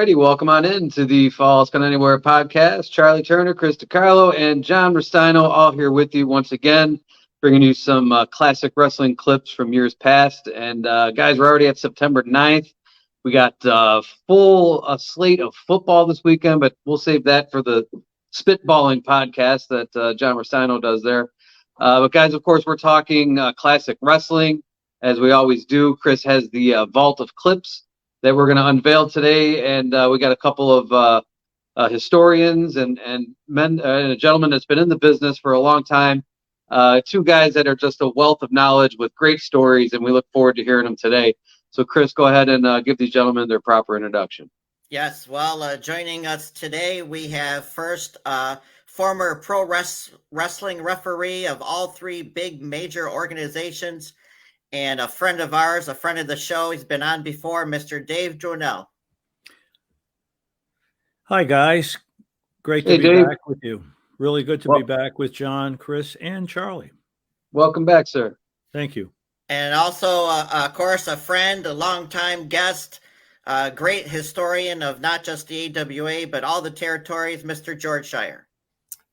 righty, welcome on in to the Falls Gone Anywhere podcast. Charlie Turner, Chris DiCarlo, and John Rustino all here with you once again, bringing you some classic wrestling clips from years past. And guys, we're already at September 9th. We got full slate of football this weekend, but we'll save that for the spitballing podcast that John Rustino does there. But guys, of course, we're talking classic wrestling, as we always do. Chris has the vault of clips that we're going to unveil today, and we got a couple of historians and men and a gentleman that's been in the business for a long time. Two guys that are just a wealth of knowledge with great stories, and we look forward to hearing them today. So, Chris, go ahead and give these gentlemen their proper introduction. Yes, well, joining us today, we have first former pro wrestling referee of all three big major organizations, and a friend of ours, a friend of the show. He's been on before, Mr. Dave Dwinell. Hi, guys. Great to be back with you. Really good to be back with John, Chris, and Charlie. Welcome back, sir. Thank you. And also, of course, a friend, a longtime guest, great historian of not just the AWA, but all the territories, Mr. George Schire.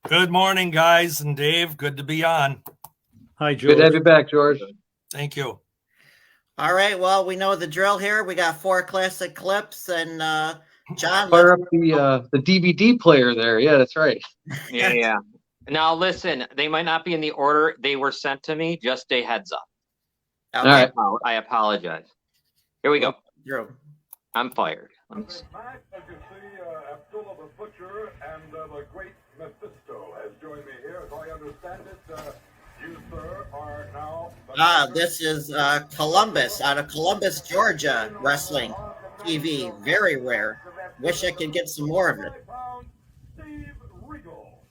Good morning, guys, and Dave. Good to be on. Hi, George. Good to have you back, George. Thank you. All right. Well, we know the drill here. We got 4 classic clips, and John, fire up the DVD player there. Yeah, that's right. Yeah. Now, listen, they might not be in the order they were sent to me. Just a heads up. Okay. All right. I apologize. Here we go. Drew. I'm fired. As you see, Abdullah the Butcher and the great Mephisto has joined me here. As I understand it, you, sir, are now... This is Columbus, out of Columbus, Georgia, wrestling TV. Very rare. Wish I could get some more of it. Steve Regal.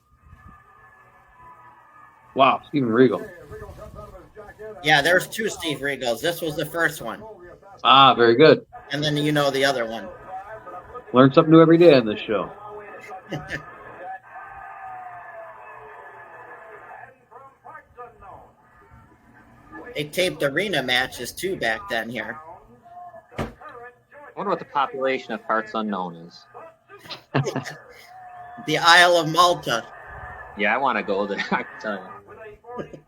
Wow, Steven Regal. Yeah, there's 2 Steve Regals. This was the first one. Ah, very good. And then you know the other one. Learn something new every day on this show. They taped arena matches too back then here. I wonder what the population of Parts Unknown is. The Isle of Malta. Yeah, I want to go there. I can tell you.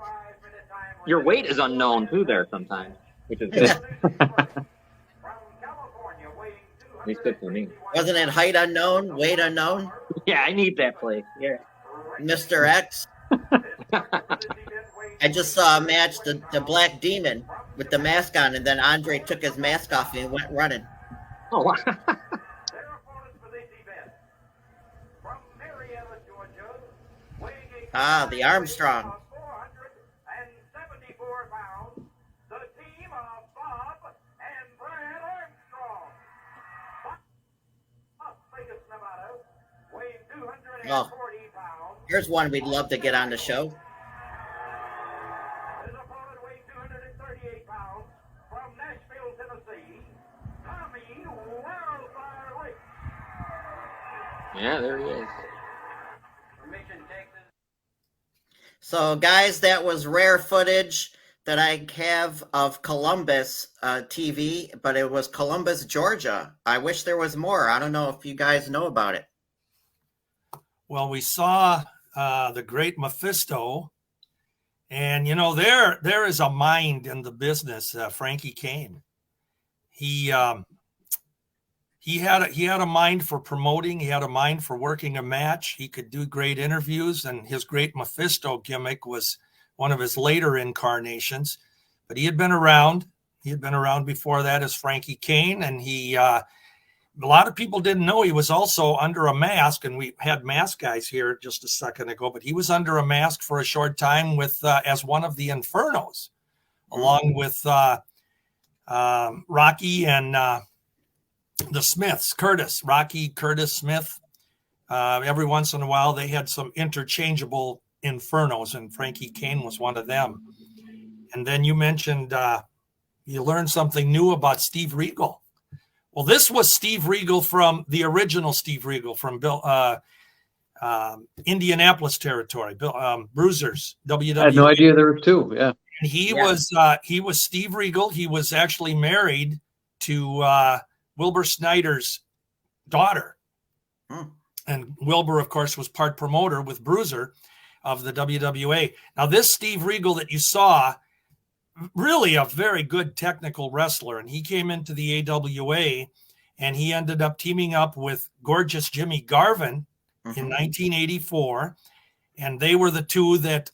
Your weight is unknown too there sometimes, which is good. It's good for me. Wasn't it height unknown, weight unknown? Yeah, I need that place. Yeah. Mr. X. I just saw a match, the Black Demon with the mask on, and then Andre took his mask off and went running. Oh, wow. The Armstrong. Oh, here's one we'd love to get on the show. Yeah, there he is. So, guys, that was rare footage that I have of Columbus TV, but it was Columbus, Georgia. I wish there was more. I don't know if you guys know about it. Well, we saw the great Mephisto, and you know there is a mind in the business. Frankie Kane, he had a mind for promoting. He had a mind for working a match. He could do great interviews, and his great Mephisto gimmick was one of his later incarnations. But he had been around. He had been around before that as Frankie Kane, and he. A lot of people didn't know he was also under a mask, and we had mask guys here just a second ago, but he was under a mask for a short time with as one of the Infernos, along with Rocky and the Smiths, Rocky, Curtis, Smith. Every once in a while, they had some interchangeable Infernos, and Frankie Kane was one of them. And then you mentioned you learned something new about Steve Regal. Well, this was Steve Regal from the original Steve Regal from Indianapolis territory, Bruisers, WWF. I had no idea there were 2. Yeah. And he was Steve Regal. He was actually married to Wilbur Snyder's daughter. Hmm. And Wilbur, of course, was part promoter with Bruiser of the WWA. Now, this Steve Regal that you saw, really a very good technical wrestler, and he came into the AWA, and he ended up teaming up with gorgeous Jimmy Garvin in 1984, and they were the two that,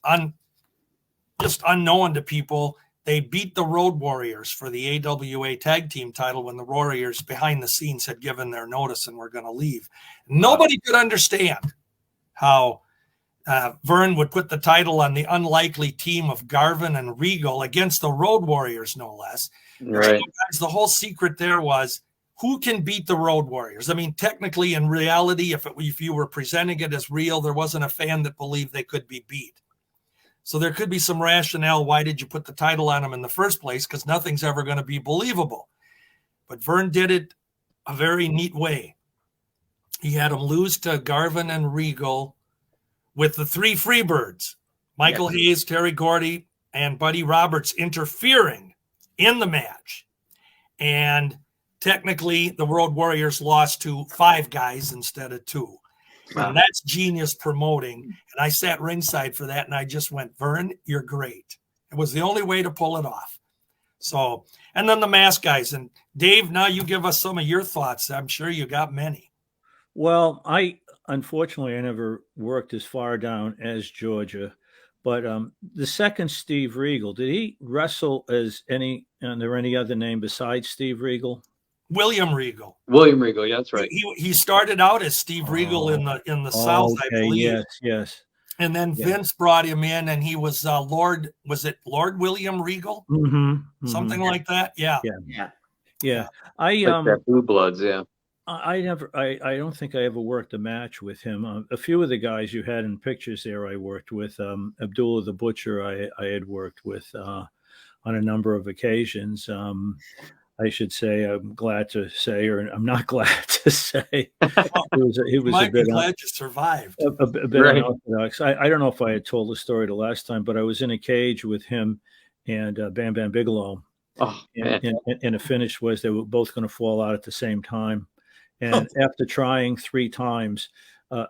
just unknown to people, they beat the Road Warriors for the AWA tag team title when the Warriors behind the scenes had given their notice and were going to leave. Nobody could understand how Vern would put the title on the unlikely team of Garvin and Regal against the Road Warriors, no less. Right. Guys, the whole secret there was who can beat the Road Warriors. I mean, technically, in reality, if you were presenting it as real, there wasn't a fan that believed they could be beat. So there could be some rationale. Why did you put the title on them in the first place? Because nothing's ever going to be believable. But Vern did it a very neat way. He had them lose to Garvin and Regal with the three Freebirds, Michael Hayes, Terry Gordy, and Buddy Roberts interfering in the match. And technically, the Road Warriors lost to 5 guys instead of 2. And that's genius promoting. And I sat ringside for that, and I just went, Vern, you're great. It was the only way to pull it off. So, and then the mask guys. And Dave, now you give us some of your thoughts. I'm sure you got many. Well, unfortunately, I never worked as far down as Georgia. But the second Steve Regal, did he wrestle as under any other name besides Steve Regal? William Regal. William Regal, yeah, that's right. He started out as Steve Regal in the South, I believe. Yes. And then Vince brought him in, and he was Lord. Was it Lord William Regal? Something like that. Yeah. I like that Blue Bloods. Yeah. I don't think I ever worked a match with him. A few of the guys you had in pictures there, I worked with. Abdullah the Butcher, I had worked with on a number of occasions. I should say, I'm glad to say, or I'm not glad to say, he was a bit glad you survived. A bit unorthodox. I don't know if I had told the story the last time, but I was in a cage with him and Bam Bam Bigelow. And the finish was they were both going to fall out at the same time. And after trying 3 times,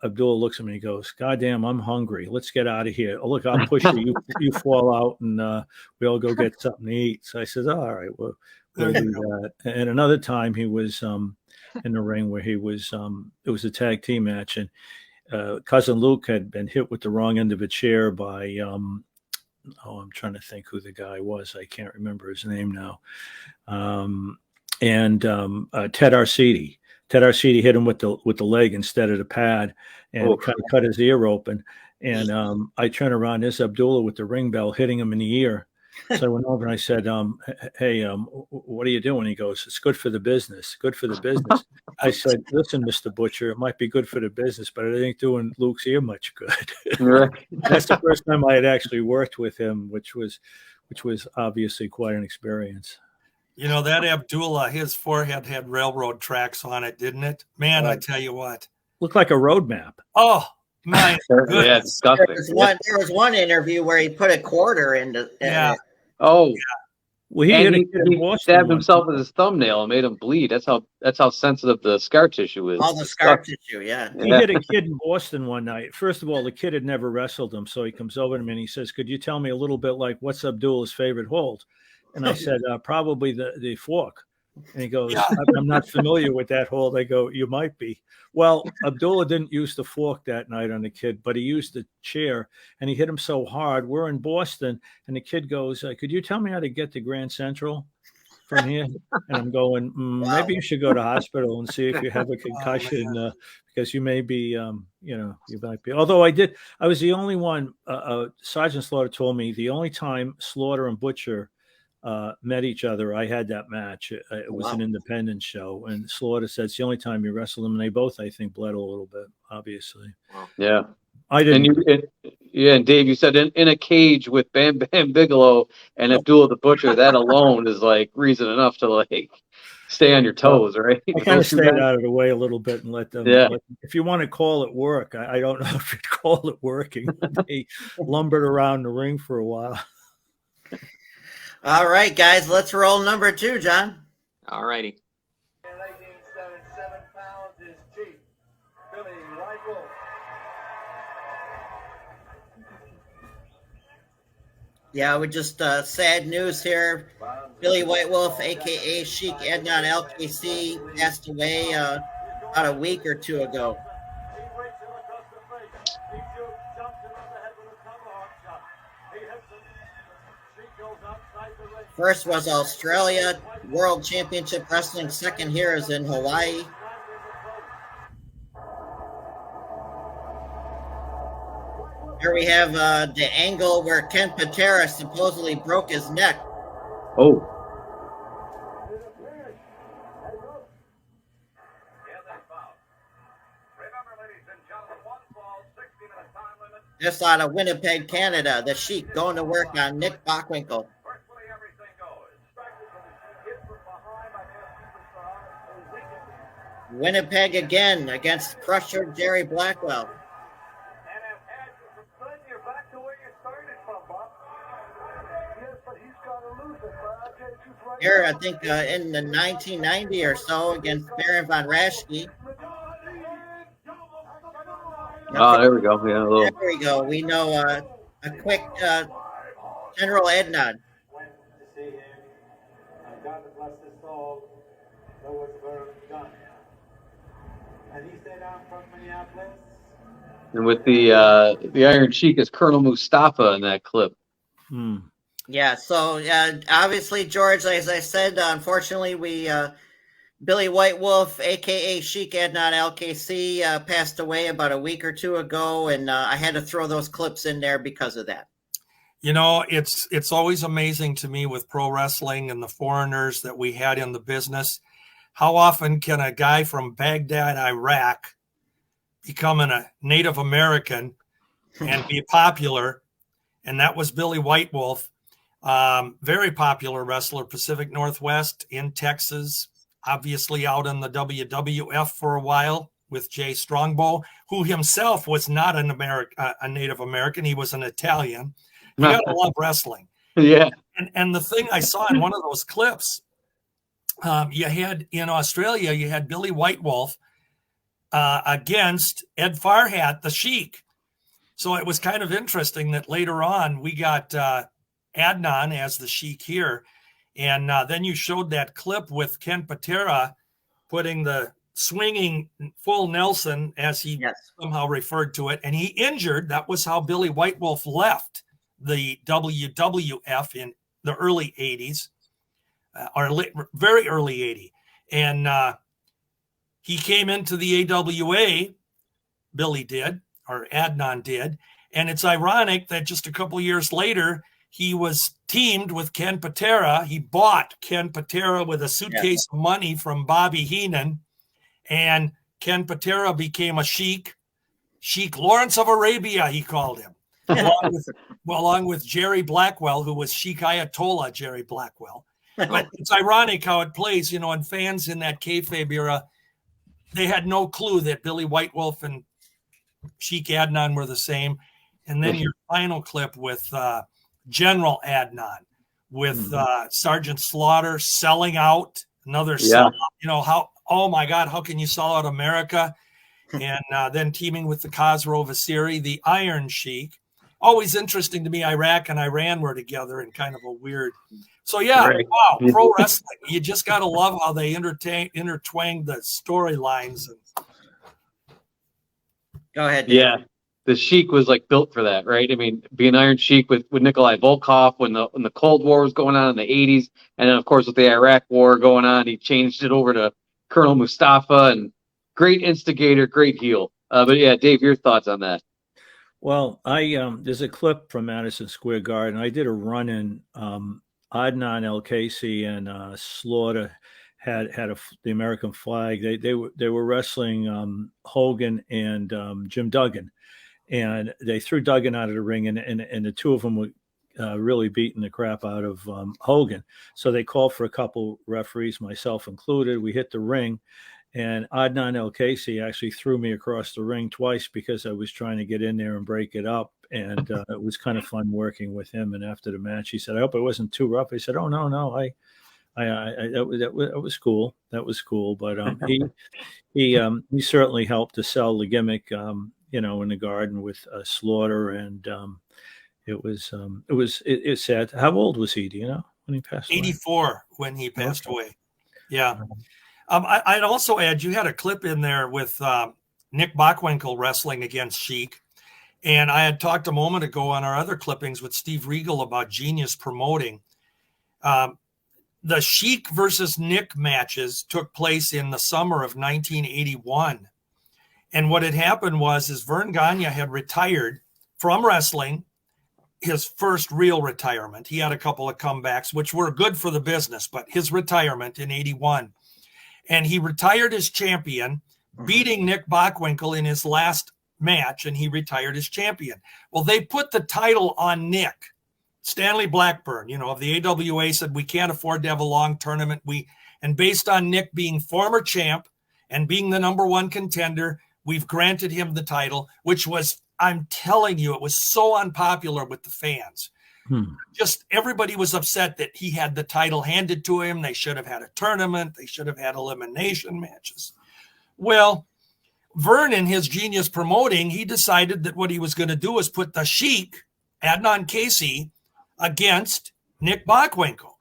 Abdullah looks at me and he goes, God damn, I'm hungry. Let's get out of here. Oh, look, I'll push you. You fall out and we all go get something to eat. So I said, all right, well, we'll do that. And another time he was in the ring where he was, it was a tag team match. And Cousin Luke had been hit with the wrong end of a chair by, I'm trying to think who the guy was. I can't remember his name now. Ted Arcidi. Ted Arcidi hit him with the leg instead of the pad and kind of cut his ear open. And I turn around, there's Abdullah with the ring bell hitting him in the ear. So I went over and I said, hey, what are you doing? He goes, it's good for the business. Good for the business. I said, listen, Mr. Butcher, it might be good for the business, but it ain't doing Luke's ear much good. That's the first time I had actually worked with him, which was obviously quite an experience. You know, that Abdullah, his forehead had railroad tracks on it, didn't it? Man, I tell you what. Looked like a road map. Oh, my goodness. Yeah, disgusting. There was one interview where he put a quarter into Oh. Well, he stabbed himself with his thumbnail and made him bleed. That's how sensitive the scar tissue is. All the scar tissue, yeah. He hit a kid in Boston one night. First of all, the kid had never wrestled him, so he comes over to me and he says, could you tell me a little bit like what's Abdullah's favorite hold? And I said, probably the fork. And he goes, I'm not familiar with that hold. I go, you might be. Well, Abdullah didn't use the fork that night on the kid, but he used the chair, and he hit him so hard. We're in Boston, and the kid goes, could you tell me how to get to Grand Central from here? And I'm going, maybe you should go to hospital and see if you have a concussion because you may be, you might be. Although I was the only one, Sergeant Slaughter told me the only time Slaughter and Butcher met each other, I had that match. It was an independent show, and Slaughter said it's the only time you wrestled them, and they both, I think, bled a little bit, obviously. Yeah. I didn't. And Dave, you said in a cage with Bam Bam Bigelow and Abdullah the Butcher, that alone is like reason enough to like stay on your toes, right? I kind of stayed out of the way a little bit and let them. If you want to call it work, I don't know if you'd call it working. They lumbered around the ring for a while. All right, guys, let's roll number 2, John. All righty. 1977 pounds is Yeah, we just sad news here. Billy White Wolf, aka Sheik Adnan LKC, passed away about a week or two ago. First was Australia World Championship Wrestling. Second here is in Hawaii. Here we have the angle where Ken Patera supposedly broke his neck. Oh. Just out of Winnipeg, Canada, the Sheik going to work on Nick Bockwinkel. Winnipeg again against Crusher Jerry Blackwell. Here, I think in the 1990 or so against Baron von Raschke. Oh, there we go. Yeah, a little. There we go. We know a quick General Adnan. Went to see him. God bless his soul. That was very done. And he said, I'm from Minneapolis. And with the Iron Sheik is Colonel Mustafa in that clip. Yeah, so obviously, George, as I said, unfortunately, Billy White Wolf, aka Sheik Adnan LKC, passed away about a week or two ago, and I had to throw those clips in there because of that. You know, it's always amazing to me with pro wrestling and the foreigners that we had in the business. How often can a guy from Baghdad, Iraq, become a Native American and be popular? And that was Billy White Wolf. Very popular wrestler, Pacific Northwest, in Texas, obviously out in the WWF for a while with Jay Strongbow, who himself was not a Native American. He was an Italian. You gotta love wrestling. Yeah. And the thing I saw in one of those clips, you had in Australia, you had Billy White Wolf against Ed Farhat, the Sheik. So it was kind of interesting that later on we got Adnan as the Sheik here. And then you showed that clip with Ken Patera putting the swinging full Nelson, as he somehow referred to it, and he injured. That was how Billy White Wolf left the WWF in the early 80s, or very early 80. And he came into the AWA, Billy did, or Adnan did. And it's ironic that just a couple years later, he was teamed with Ken Patera. He bought Ken Patera with a suitcase of money from Bobby Heenan. And Ken Patera became a Sheik Lawrence of Arabia, he called him, along with Jerry Blackwell, who was Sheik Ayatollah Jerry Blackwell. But it's ironic how it plays, you know, and fans in that kayfabe era, they had no clue that Billy White Wolf and Sheik Adnan were the same. And then your final clip with General Adnan, with Sergeant Slaughter selling out, another sellout. You know, oh my God, how can you sell out America? And then teaming with the Khosrow Vasiri, the Iron Sheik. Always interesting to me, Iraq and Iran were together in kind of a weird. So, wow, pro wrestling. You just got to love how they intertwang the storylines. Go ahead, Dave. Yeah. The Sheik was like built for that, right? I mean, being Iron Sheik with Nikolai Volkov when the Cold War was going on in the 80s. And then, of course, with the Iraq War going on, he changed it over to Colonel Mustafa, and great instigator, great heel. But yeah, Dave, your thoughts on that? Well, there's a clip from Madison Square Garden. I did a run-in. Adnan LKC and Slaughter had the American flag. They were wrestling Hogan and Jim Duggan, and they threw Duggan out of the ring, and the two of them were really beating the crap out of Hogan. So they called for a couple referees, myself included. We hit the ring. And Adnan LKC actually threw me across the ring twice because I was trying to get in there and break it up. And it was kind of fun working with him. And after the match, he said, "I hope it wasn't too rough." I said, "Oh, no. That was cool. That was cool." But he certainly helped to sell the gimmick, in the Garden with Slaughter and it's sad. How old was he? Do you know when he passed away? 84 when he passed away. Yeah. I'd also add, you had a clip in there with Nick Bockwinkel wrestling against Sheik. And I had talked a moment ago on our other clippings with Steve Regal about Genius Promoting. The Sheik versus Nick matches took place in the summer of 1981. And what had happened was Vern Gagne had retired from wrestling, his first real retirement. He had a couple of comebacks, which were good for the business, but his retirement in 81. And he retired as champion, beating Nick Bockwinkel in his last match, and he retired as champion. Well, they put the title on Nick. Stanley Blackburn, of the AWA, said we can't afford to have a long tournament. And based on Nick being former champ and being the number one contender, we've granted him the title, which was, I'm telling you, it was so unpopular with the fans. Just everybody was upset that he had the title handed to him. They should have had a tournament. They should have had elimination matches. Well, Vern, in his Genius Promoting, he decided that what he was going to do was put the Sheik, Adnan Casey, against Nick Bockwinkel.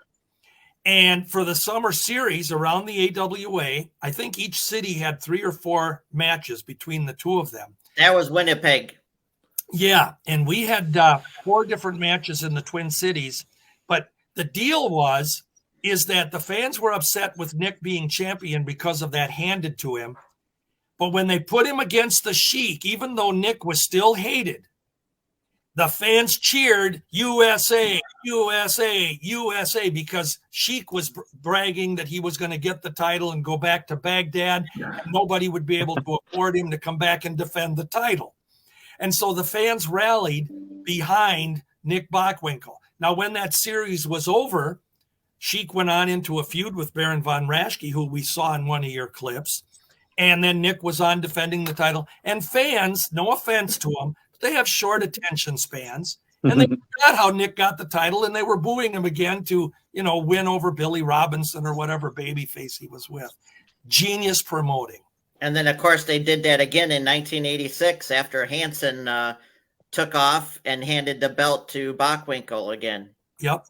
And for the summer series around the AWA, I think each city had 3 or 4 matches between the two of them. That was Winnipeg. Yeah, and we had 4 different matches in the Twin Cities. But the deal is that the fans were upset with Nick being champion because of that handed to him. But when they put him against the Sheik, even though Nick was still hated, the fans cheered USA, USA, USA, because Sheik was bragging that he was going to get the title and go back to Baghdad. And nobody would be able to afford him to come back and defend the title. And so the fans rallied behind Nick Bockwinkel. Now, when that series was over, Sheik went on into a feud with Baron von Raschke, who we saw in one of your clips. And then Nick was on defending the title. And fans, no offense to them, they have short attention spans. And they forgot how Nick got the title, and they were booing him again to, win over Billy Robinson or whatever babyface he was with. Genius Promoting. And then, of course, they did that again in 1986 after Hansen took off and handed the belt to Bockwinkel again. Yep.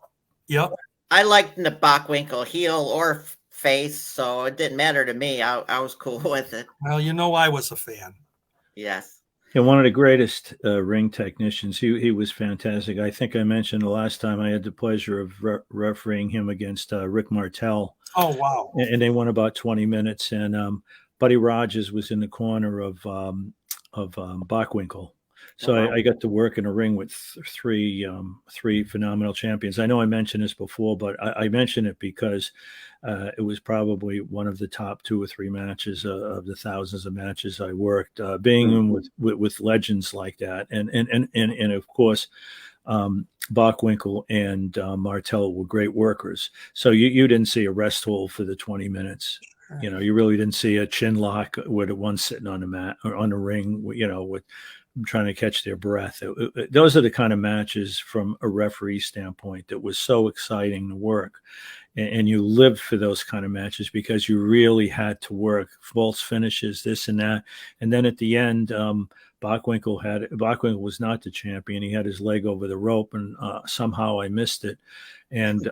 I liked the Bockwinkel, heel or face, so it didn't matter to me. I was cool with it. Well, I was a fan. Yes. And one of the greatest ring technicians. He was fantastic. I think I mentioned the last time I had the pleasure of refereeing him against Rick Martel. Oh, wow. And they won about 20 minutes. And Buddy Rogers was in the corner of Bockwinkel. So I got to work in a ring with three phenomenal champions. I know I mentioned this before, but I mention it because it was probably one of the top 2 or 3 matches of the thousands of matches I worked. Being with legends like that, and of course, Bockwinkel and Martel were great workers. So you didn't see a rest hold for the 20 minutes. You really didn't see a chin lock with one sitting on the mat or on the ring. With trying to catch their breath. Those are the kind of matches from a referee standpoint that was so exciting to work. And you lived for those kind of matches because you really had to work false finishes, this and that. And then at the end, Bockwinkel was not the champion. He had his leg over the rope, and somehow I missed it. And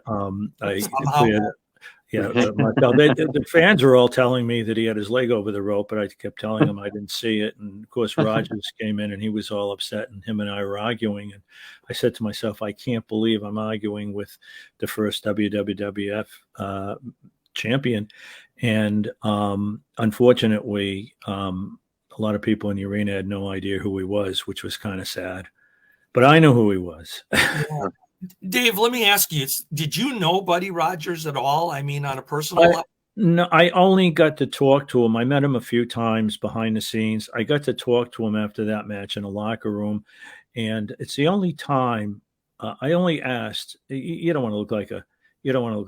the fans were all telling me that he had his leg over the rope, but I kept telling them I didn't see it. And of course, Rogers came in and he was all upset, and him and I were arguing. And I said to myself, I can't believe I'm arguing with the first WWF champion. And unfortunately, a lot of people in the arena had no idea who he was, which was kind of sad. But I knew who he was. Dave, let me ask you, did you know Buddy Rogers at all? I mean, on a personal level? No, I only got to talk to him. I met him a few times behind the scenes. I got to talk to him after that match in the locker room. And it's the only time I only asked, you don't want to look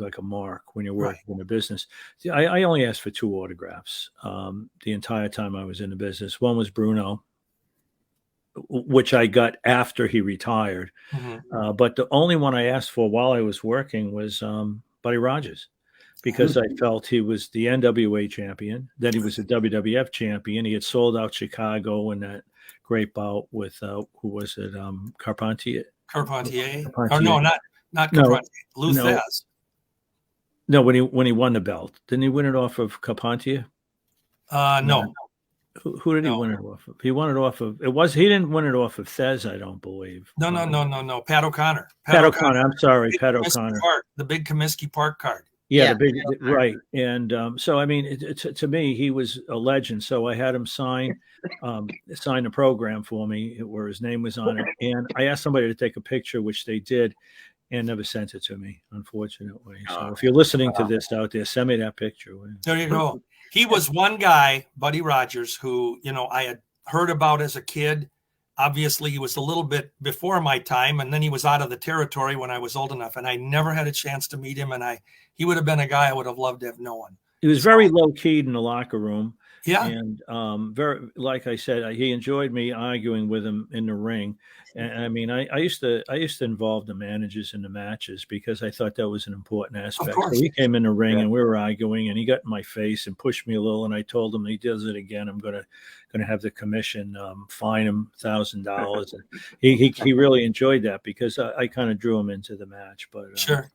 like a mark when you're working in the business. I only asked for 2 autographs the entire time I was in the business. One was Bruno, which I got after he retired. But the only one I asked for while I was working was Buddy Rogers, because I felt he was the NWA champion, then he was a WWF champion. He had sold out Chicago in that great bout with, who was it? Carpentier. Carpentier. Or Carpentier. no, not No, Carpentier. Lou no. Thez. No, when he won the belt, didn't he win it off of Carpentier? No. Who did he win it off of? He won it off of. He didn't win it off of Thez, I don't believe. No. Pat O'Connor. Pat O'Connor. I'm sorry, Pat O'Connor. The big Comiskey Park card. Yeah, the big right. And so I mean, to me, he was a legend. So I had him sign a program for me where his name was on it, and I asked somebody to take a picture, which they did, and never sent it to me, unfortunately. So if you're listening to this out there, send me that picture. There you go. He was one guy, Buddy Rogers, who, I had heard about as a kid. Obviously, he was a little bit before my time, and then he was out of the territory when I was old enough, and I never had a chance to meet him, and he would have been a guy I would have loved to have known. He was very low-keyed in the locker room. Yeah. And very, like I said, he enjoyed me arguing with him in the ring. And I mean, I used to involve the managers in the matches because I thought that was an important aspect. So he came in the ring and we were arguing, and he got in my face and pushed me a little. And I told him, he does it again, I'm gonna have the commission fine him $1,000. And he really enjoyed that because I kind of drew him into the match. But sure.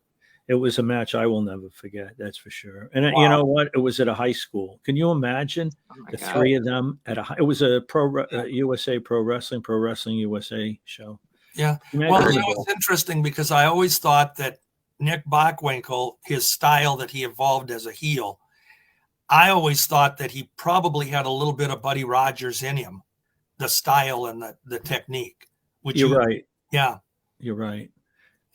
It was a match I will never forget. That's for sure. And you know what? It was at a high school. Can you imagine the three of them at it was a USA Pro Wrestling USA show. Yeah. Well, it's interesting because I always thought that Nick Bockwinkel, his style that he evolved as a heel, I always thought that he probably had a little bit of Buddy Rogers in him, the style and the technique. You're right. Yeah. You're right.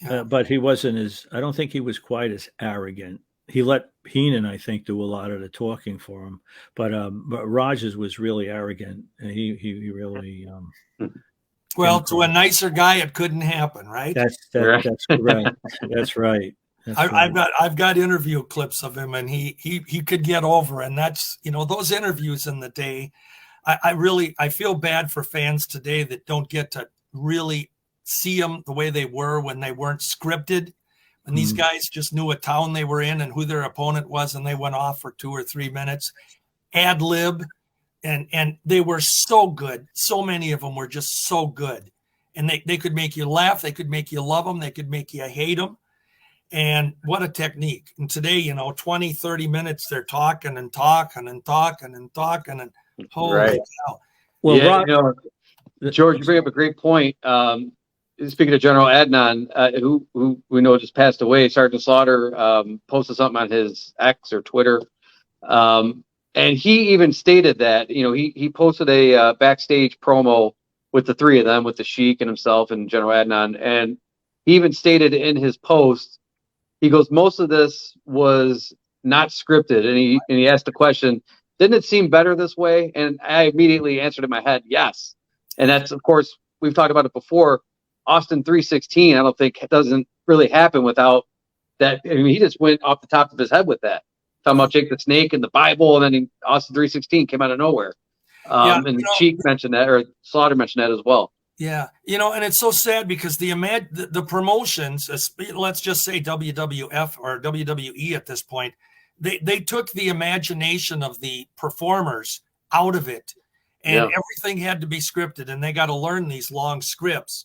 Yeah. But he wasn't I don't think he was quite as arrogant. He let Heenan, I think, do a lot of the talking for him. But Rogers was really arrogant. And he really. Well, to a nicer guy, it couldn't happen, right? That's correct. That's right. I've got interview clips of him, and he could get over. And that's, those interviews in the day. I feel bad for fans today that don't get to really see them the way they were when they weren't scripted, and these guys just knew a town they were in and who their opponent was, and they went off for 2 or 3 minutes, ad lib, and they were so good. So many of them were just so good, and they could make you laugh, they could make you love them, they could make you hate them. And what a technique. And today, 20, 30 minutes, they're talking and talking and talking and talking, and holy cow. Well, yeah, George, you bring up a great point. Speaking of General Adnan, who we know just passed away, Sergeant Slaughter posted something on his X or Twitter, and he even stated that he posted a backstage promo with the three of them, with the Sheik and himself and General Adnan, and he even stated in his post, he goes, most of this was not scripted, and he asked the question, didn't it seem better this way? And I immediately answered in my head, yes, and that's, of course, we've talked about it before. Austin 316, I don't think it doesn't really happen without that. I mean, he just went off the top of his head with that. Talking about Jake the Snake and the Bible, and then Austin 316 came out of nowhere. And Cheek mentioned that, or Slaughter mentioned that as well. Yeah, and it's so sad because the promotions, let's just say WWF or WWE at this point, they took the imagination of the performers out of it, and everything had to be scripted, and they got to learn these long scripts.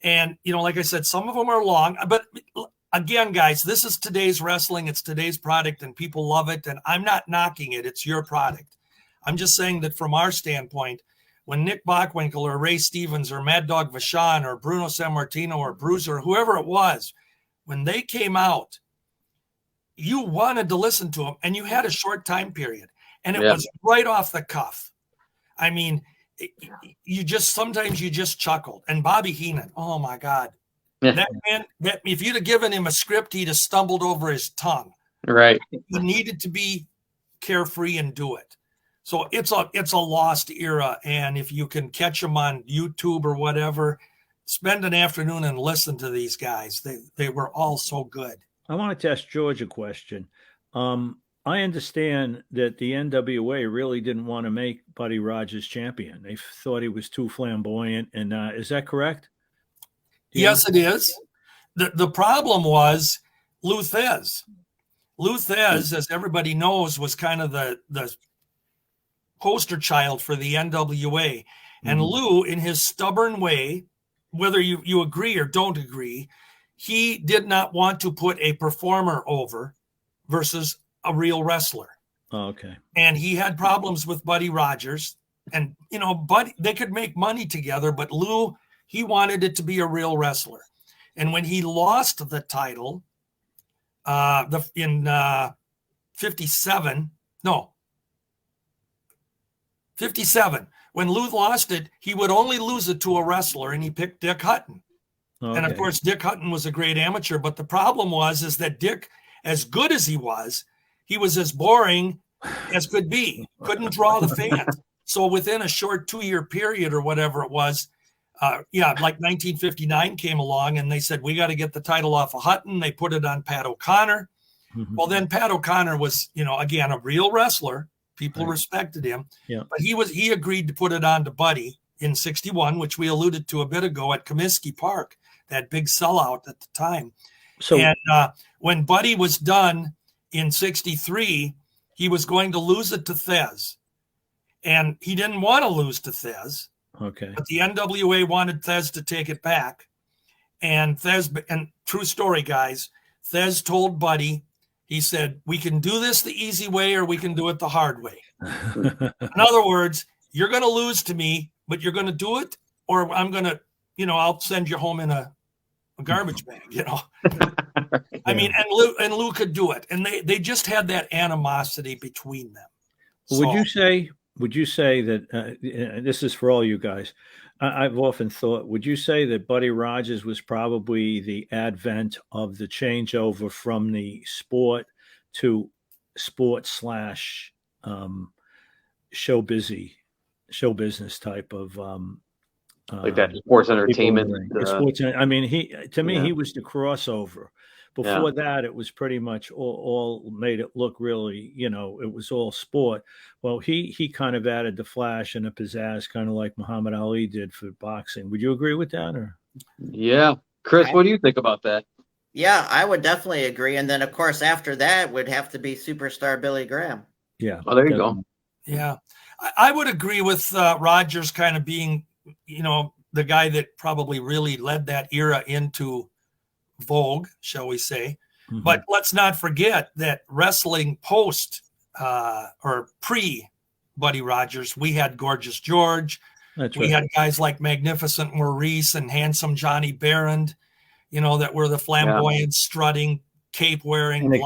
And, like I said, some of them are long, but again, guys, this is today's wrestling. It's today's product and people love it. And I'm not knocking it. It's your product. I'm just saying that from our standpoint, when Nick Bockwinkel or Ray Stevens or Mad Dog Vachon or Bruno Sammartino or Bruiser or whoever it was, when they came out, you wanted to listen to them and you had a short time period and it was right off the cuff. I mean, sometimes you just chuckled. And Bobby Heenan, oh my God, that man, if you'd have given him a script, he'd have stumbled over his tongue. Right. He needed to be carefree and do it. So it's a lost era. And if you can catch them on YouTube or whatever, spend an afternoon and listen to these guys. They were all so good. I wanted to ask George a question. I understand that the NWA really didn't want to make Buddy Rogers champion. They thought he was too flamboyant. And is that correct? Yes, it is. The problem was Lou Thez. Lou Thez, as everybody knows, was kind of the poster child for the NWA. And Lou, in his stubborn way, whether you agree or don't agree, he did not want to put a performer over versus a real wrestler. Oh, okay. And he had problems with Buddy Rogers. And, Buddy, they could make money together, but Lou, he wanted it to be a real wrestler. And when he lost the title in 57, when Lou lost it, he would only lose it to a wrestler, and he picked Dick Hutton. Okay. And of course, Dick Hutton was a great amateur, but the problem is that Dick, as good as he was as boring as could be, couldn't draw the fans. So within a short 2-year period or whatever it was, like 1959 came along and they said, we got to get the title off of Hutton. They put it on Pat O'Connor. Mm-hmm. Well, then Pat O'Connor was, again, a real wrestler. People Right. respected him. Yeah. But he agreed to put it on to Buddy in 61, which we alluded to a bit ago at Comiskey Park, that big sellout at the time. So And when Buddy was done in 63, he was going to lose it to Thez. And he didn't want to lose to Thez. okay. But the NWA wanted Thez to take it back. And true story, guys, Thez told Buddy, he said, we can do this the easy way or we can do it the hard way. In other words, you're going to lose to me, but you're going to do it, or I'm going to, I'll send you home in a garbage bag, I mean, and Lou could do it. And they just had that animosity between them. Would you say that this is for all you guys? I've often thought, would you say that Buddy Rogers was probably the advent of the changeover from the sport to sport / show business type of Like that sports entertainment. I mean, he was the crossover. Before that, it was pretty much all made it look really, it was all sport. Well, he kind of added the flash and the pizzazz, kind of like Muhammad Ali did for boxing. Would you agree with that? Or Yeah. Chris, what do you think about that? Yeah, I would definitely agree. And then, of course, after that would have to be superstar Billy Graham. Yeah. Oh, there you go. Yeah. I would agree with Rogers kind of being, the guy that probably really led that era into vogue, shall we say. Mm-hmm. But let's not forget that wrestling post or pre Buddy Rogers, we had Gorgeous George. We had guys like Magnificent Maurice and Handsome Johnny Barron, that were the flamboyant, strutting, cape wearing. And the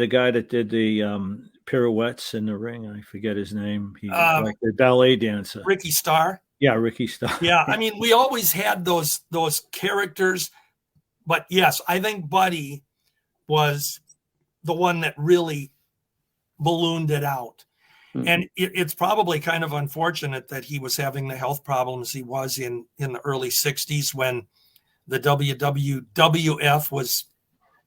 guy that did the pirouettes in the ring, I forget his name. He like the ballet dancer. Ricky Starr. Yeah, Ricky Starr. Yeah, I mean, we always had those characters. But yes, I think Buddy was the one that really ballooned it out. Mm-hmm. And it's probably kind of unfortunate that he was having the health problems he was in the early 60s when the WWF was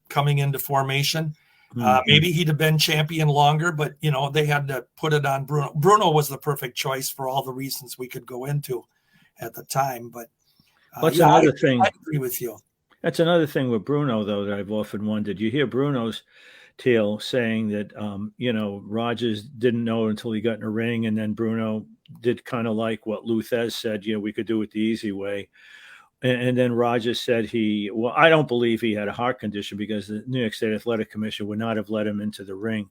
coming into formation. Mm-hmm. Maybe he'd have been champion longer, but, they had to put it on Bruno. Bruno was the perfect choice for all the reasons we could go into at the time. But another thing. I agree with you. That's another thing with Bruno, though, that I've often wondered. You hear Bruno's tale saying that, Rogers didn't know until he got in a ring, and then Bruno did kind of like what Lou Thez said, we could do it the easy way. And then Rogers said I don't believe he had a heart condition because the New York State Athletic Commission would not have let him into the ring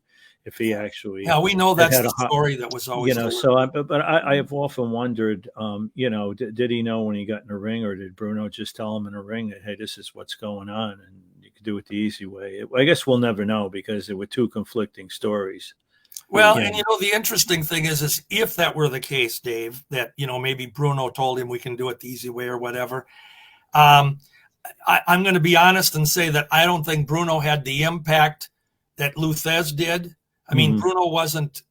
if he actually. Yeah, we know that's the story that was always. I have often wondered, did he know when he got in the ring, or did Bruno just tell him in the ring that, hey, this is what's going on, and you could do it the easy way? I guess we'll never know because there were two conflicting stories. Well, and the interesting thing is if that were the case, Dave, that maybe Bruno told him we can do it the easy way or whatever. I'm going to be honest and say that I don't think Bruno had the impact that Lou Thez did. I mean, Bruno wasn't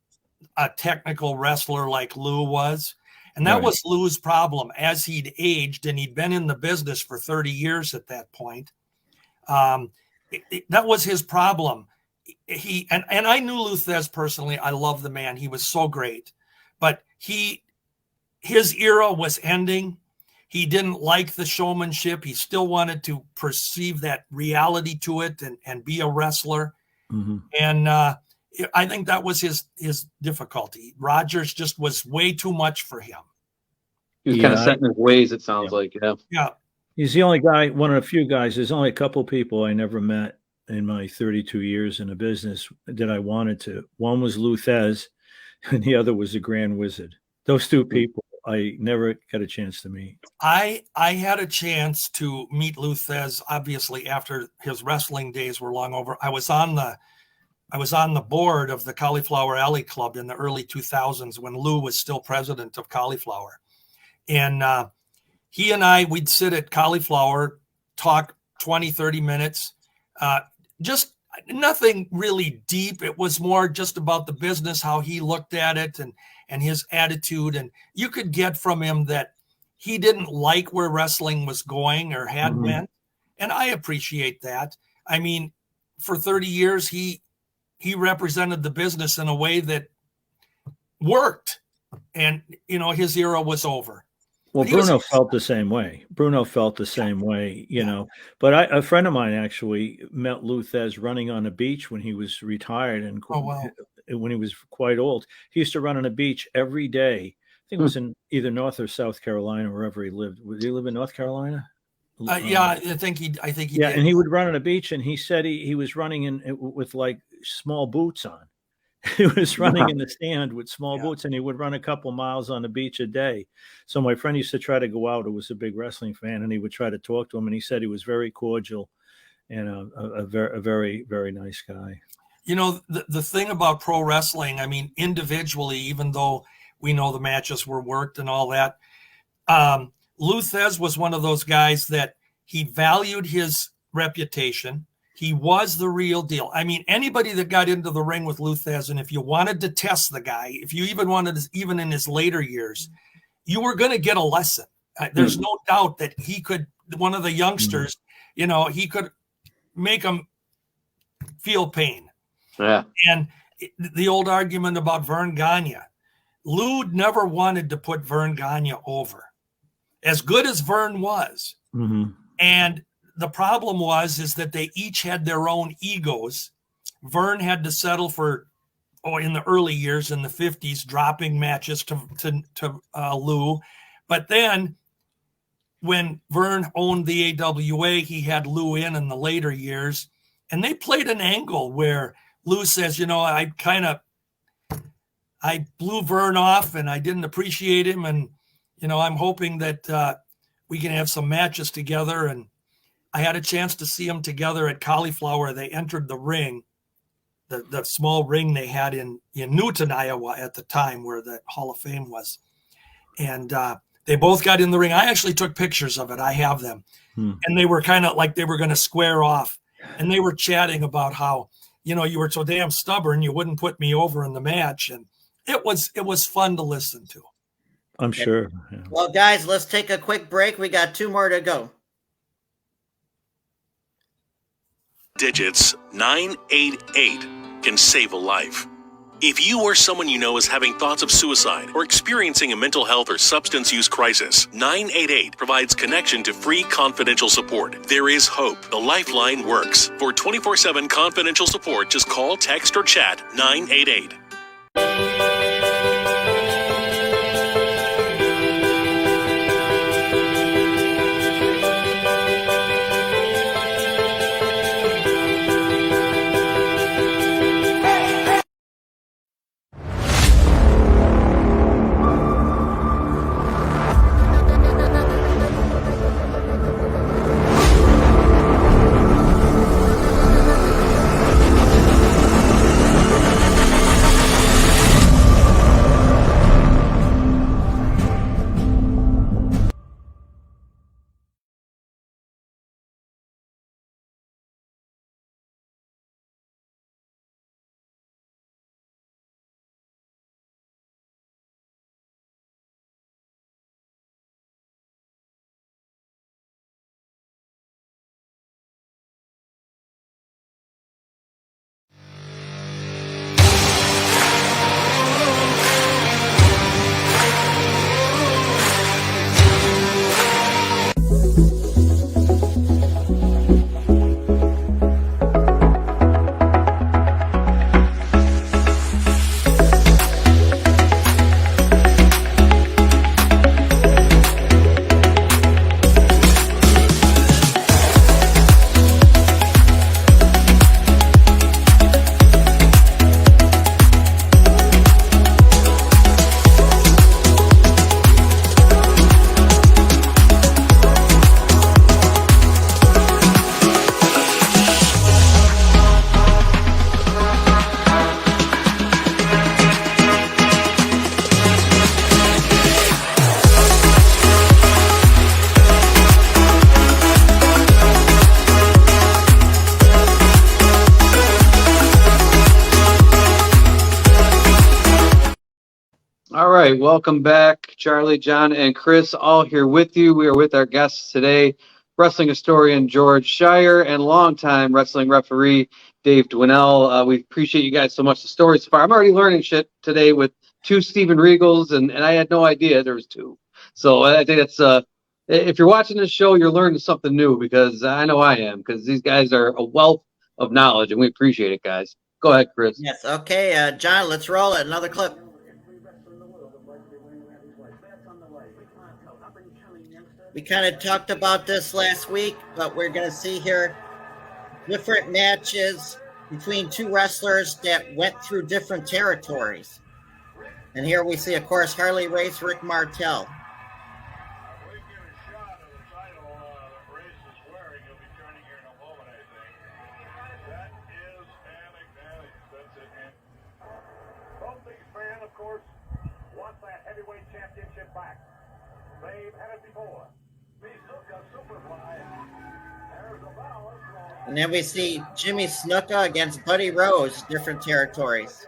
a technical wrestler like Lou was. And that was Lou's problem as he'd aged, and he'd been in the business for 30 years at that point. That was his problem. And I knew Lou Thez personally. I love the man. He was so great. But his era was ending. He didn't like the showmanship. He still wanted to perceive that reality to it and be a wrestler. Mm-hmm. And I think that was his difficulty. Rogers just was way too much for him. He was kind of set in his ways, it sounds like. Yeah. Yeah. He's the only guy, one of the few guys. There's only a couple people I never met in my 32 years in the business that I wanted to. One was Lou Thez, and the other was the Grand Wizard. Those two people I never got a chance to meet. I had a chance to meet Lou Thez, obviously, after his wrestling days were long over. I was on the board of the Cauliflower Alley Club in the early 2000s when Lou was still president of Cauliflower. And he and we'd sit at Cauliflower, talk 20, 30 minutes, just nothing really deep. It was more just about the business, how he looked at it and his attitude. And you could get from him that he didn't like where wrestling was going or had been. And I appreciate that. I mean, for 30 years, he represented the business in a way that worked. And, his era was over. Well, Bruno felt the same way. But a friend of mine actually met Lou Thez running on a beach when he was retired and when he was quite old. He used to run on a beach every day. I think it was in either North or South Carolina, wherever he lived. Did he live in North Carolina? Yeah, I think he did. And he would run on a beach, and he said he was running with like small boots on. He was running in the sand with small boots, and he would run a couple miles on the beach a day. So my friend used to try to go out, who was a big wrestling fan, and he would try to talk to him. And he said he was very cordial and a very, very nice guy. The thing about pro wrestling, I mean, individually, even though we know the matches were worked and all that, Lou Thez was one of those guys that he valued his reputation. He was the real deal. I mean, anybody that got into the ring with Lou Thez, and if you wanted to test the guy, if you even in his later years, you were going to get a lesson. There's no doubt that he could, one of the youngsters, he could make them feel pain. Yeah. And the old argument about Vern Gagne, Lou never wanted to put Vern Gagne over. As good as Vern was. And the problem is that they each had their own egos. Vern had to settle for, in the early years in the 50s, dropping matches to Lou. But then when Vern owned the AWA, he had Lou in the later years. And they played an angle where Lou says, I blew Vern off and I didn't appreciate him. And, I'm hoping that we can have some matches together. And I had a chance to see them together at Cauliflower. They entered the ring, the small ring they had in Newton, Iowa at the time where the Hall of Fame was. And they both got in the ring. I actually took pictures of it. I have them. And they were kind of like they were going to square off. And they were chatting about how, you were so damn stubborn, you wouldn't put me over in the match. And it was fun to listen to. I'm sure. Yeah. Well, guys, let's take a quick break. We got 2 more to go. Digits 988 can save a life. If you or someone you know is having thoughts of suicide or experiencing a mental health or substance use crisis, 988 provides connection to free confidential support. There is hope. The Lifeline works. For 24/7 confidential support, just call, text, or chat 988. right, welcome back, Charlie, John, and Chris, all here with you. We are with our guests today, wrestling historian George Schire and longtime wrestling referee Dave Dwinell. We appreciate you guys so much. The stories so far. I'm already learning shit today with two Steven Regals, and I had no idea there was two. So I think that's if you're watching this show, you're learning something new, because I know I am, because these guys are a wealth of knowledge, and we appreciate it, guys. Go ahead, Chris. Yes. Okay, John, let's roll it. Another clip. We kind of talked about this last week, but we're going to see here different matches between two wrestlers that went through different territories. And here we see, of course, Harley Race, Rick Martel. Both these men, of course, want that heavyweight championship back. They've had it before. And then we see Jimmy Snuka against Buddy Rose, different territories.